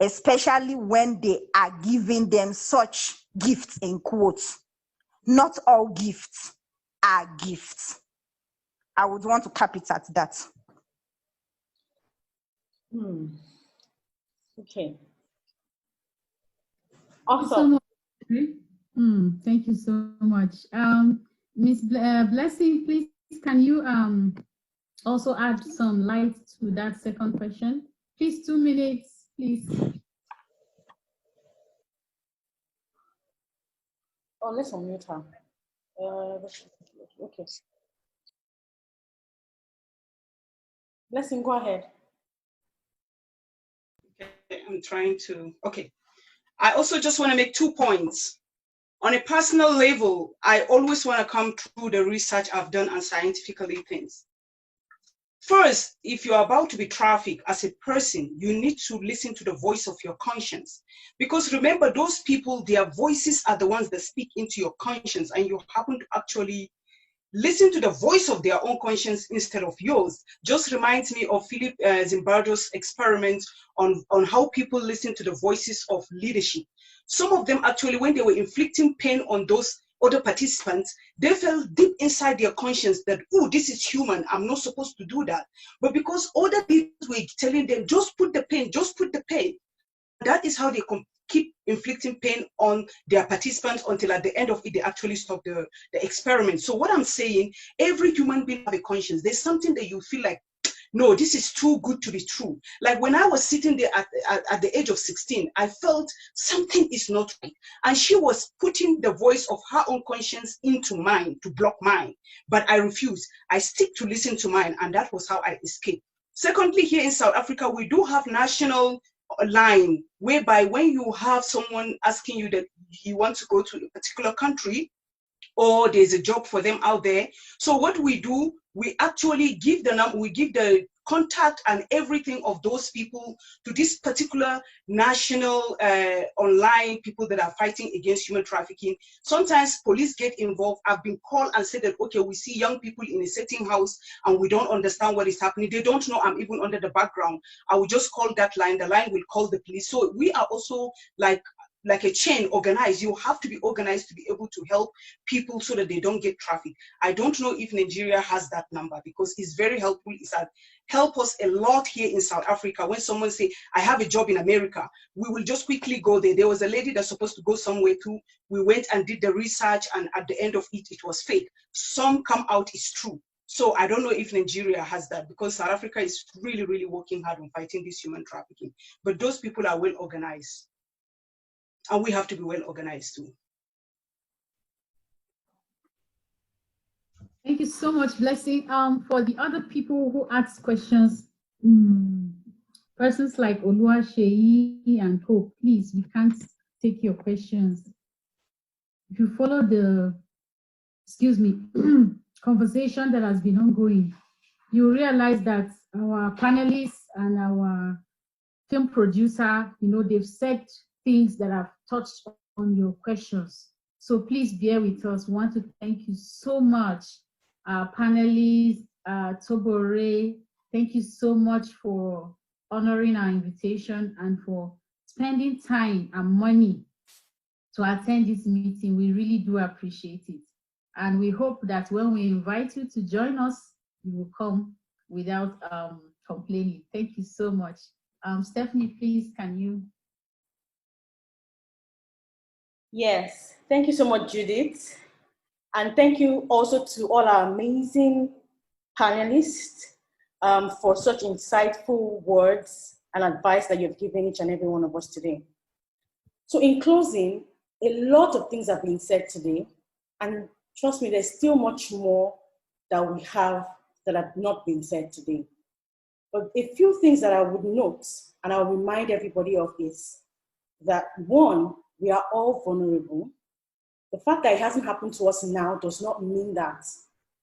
especially when they are giving them such gifts in quotes. Not all gifts are gifts. I would want to cap it at that. Okay. Awesome. Thank you so much. Miss Blessing, please, can you also add some light to that second question? Please, 2 minutes, please. Oh, let's unmute her. Okay. Blessing, go ahead. Okay, I'm trying to, okay. I also just want to make 2 points. On a personal level, I always want to come through the research I've done and scientifically things. First, if you're about to be trafficked as a person, you need to listen to the voice of your conscience. Because remember, those people, their voices are the ones that speak into your conscience, and you happen to actually listen to the voice of their own conscience instead of yours. Just reminds me of Philip Zimbardo's experiment on how people listen to the voices of leadership. Some of them actually, when they were inflicting pain on those other participants, they felt deep inside their conscience that, oh, this is human, I'm not supposed to do that. But because other leaders were telling them, just put the pain, just put the pain. That is how they keep inflicting pain on their participants until at the end of it, they actually stop the experiment. So what I'm saying, every human being has a conscience. There's something that you feel like, no, this is too good to be true. Like when I was sitting there at the age of 16, I felt something is not right. And she was putting the voice of her own conscience into mine to block mine. But I refused. I stick to listen to mine, and that was how I escaped. Secondly, here in South Africa, we do have national line whereby when you have someone asking you that you want to go to a particular country or there's a job for them out there. So what we do, we actually give the number, we give the contact and everything of those people to this particular national online people that are fighting against human trafficking. Sometimes police get involved. I've been called and said that, okay, we see young people in a certain house and we don't understand what is happening. They don't know I'm even under the background. I will just call that line. The line will call the police. So we are also like a chain organized. You have to be organized to be able to help people so that they don't get trafficked. I don't know if Nigeria has that number because it's very helpful. It's help us a lot here in South Africa. When someone say, I have a job in America, we will just quickly go there. There was a lady that's supposed to go somewhere too. We went and did the research, and at the end of it, it was fake. Some come out is true. So I don't know if Nigeria has that because South Africa is really, really working hard on fighting this human trafficking. But those people are well organized. And we have to be well organized too. Thank you so much, Blessing. For the other people who asked questions, Persons like Oluwaseyi and Hope, please, we can't take your questions. If you follow the, conversation that has been ongoing, you realize that our panelists and our film producer, they've said things that have touched on your questions. So please bear with us. We want to thank you so much, panelists, Tobore. Thank you so much for honoring our invitation and for spending time and money to attend this meeting. We really do appreciate it. And we hope that when we invite you to join us, you will come without complaining. Thank you so much. Stephanie, please, can you? Yes, thank you so much, Judith. And thank you also to all our amazing panelists for such insightful words and advice that you've given each and every one of us today. So in closing, a lot of things have been said today, and trust me, there's still much more that we have that have not been said today. But a few things that I would note, and I'll remind everybody of is that one, we are all vulnerable. The fact that it hasn't happened to us now does not mean that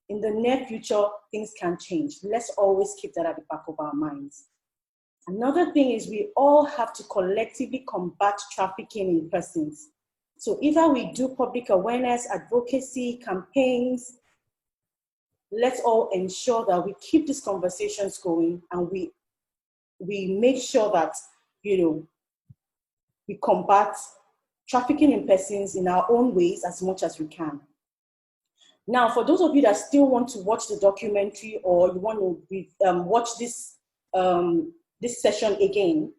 in the near future, things can change. Let's always keep that at the back of our minds. Another thing is we all have to collectively combat trafficking in persons. So either we do public awareness, advocacy, campaigns, let's all ensure that we keep these conversations going and we make sure that, we combat trafficking in persons in our own ways as much as we can. Now, for those of you that still want to watch the documentary or you want to watch this session again,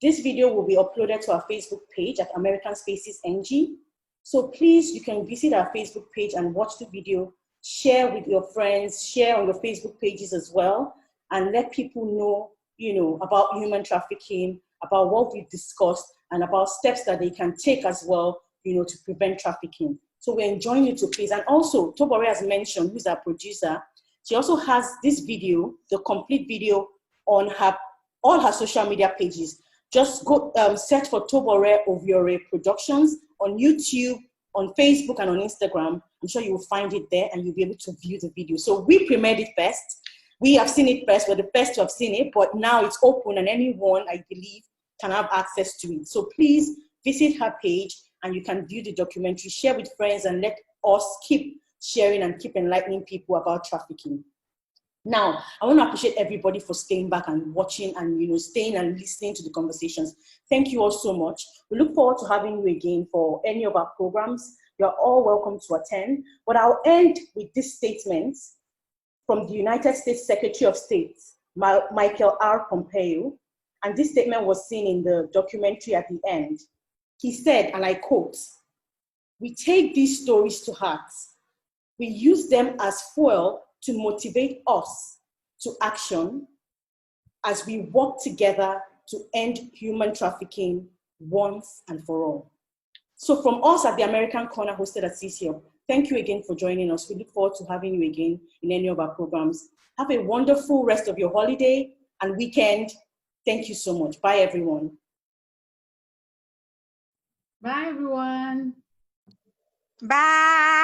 this video will be uploaded to our Facebook page at American Spaces NG. So please, you can visit our Facebook page and watch the video, share with your friends, share on your Facebook pages as well, and let people know, about human trafficking, about what we've discussed, and about steps that they can take as well, to prevent trafficking. So we're enjoying you to please. And also, Tobore has mentioned, who's our producer, she also has this video, the complete video, on all her social media pages. Just go search for Tobore Ovuorie Productions on YouTube, on Facebook, and on Instagram. I'm sure you will find it there and you'll be able to view the video. So we premiered it first. We have seen it first. We're the first to have seen it, but now it's open and anyone, I believe, can have access to it. So please visit her page and you can view the documentary, share with friends, and let us keep sharing and keep enlightening people about trafficking. Now, I want to appreciate everybody for staying back and watching and staying and listening to the conversations. Thank you all so much. We look forward to having you again for any of our programs. You're all welcome to attend. But I'll end with this statement from the United States Secretary of State, Michael R. Pompeo. And this statement was seen in the documentary at the end. He said, and I quote, "We take these stories to heart. We use them as fuel to motivate us to action as we work together to end human trafficking once and for all." So from us at the American Corner hosted at CCO, thank you again for joining us. We look forward to having you again in any of our programs. Have a wonderful rest of your holiday and weekend. Thank you so much. Bye, everyone. Bye, everyone. Bye.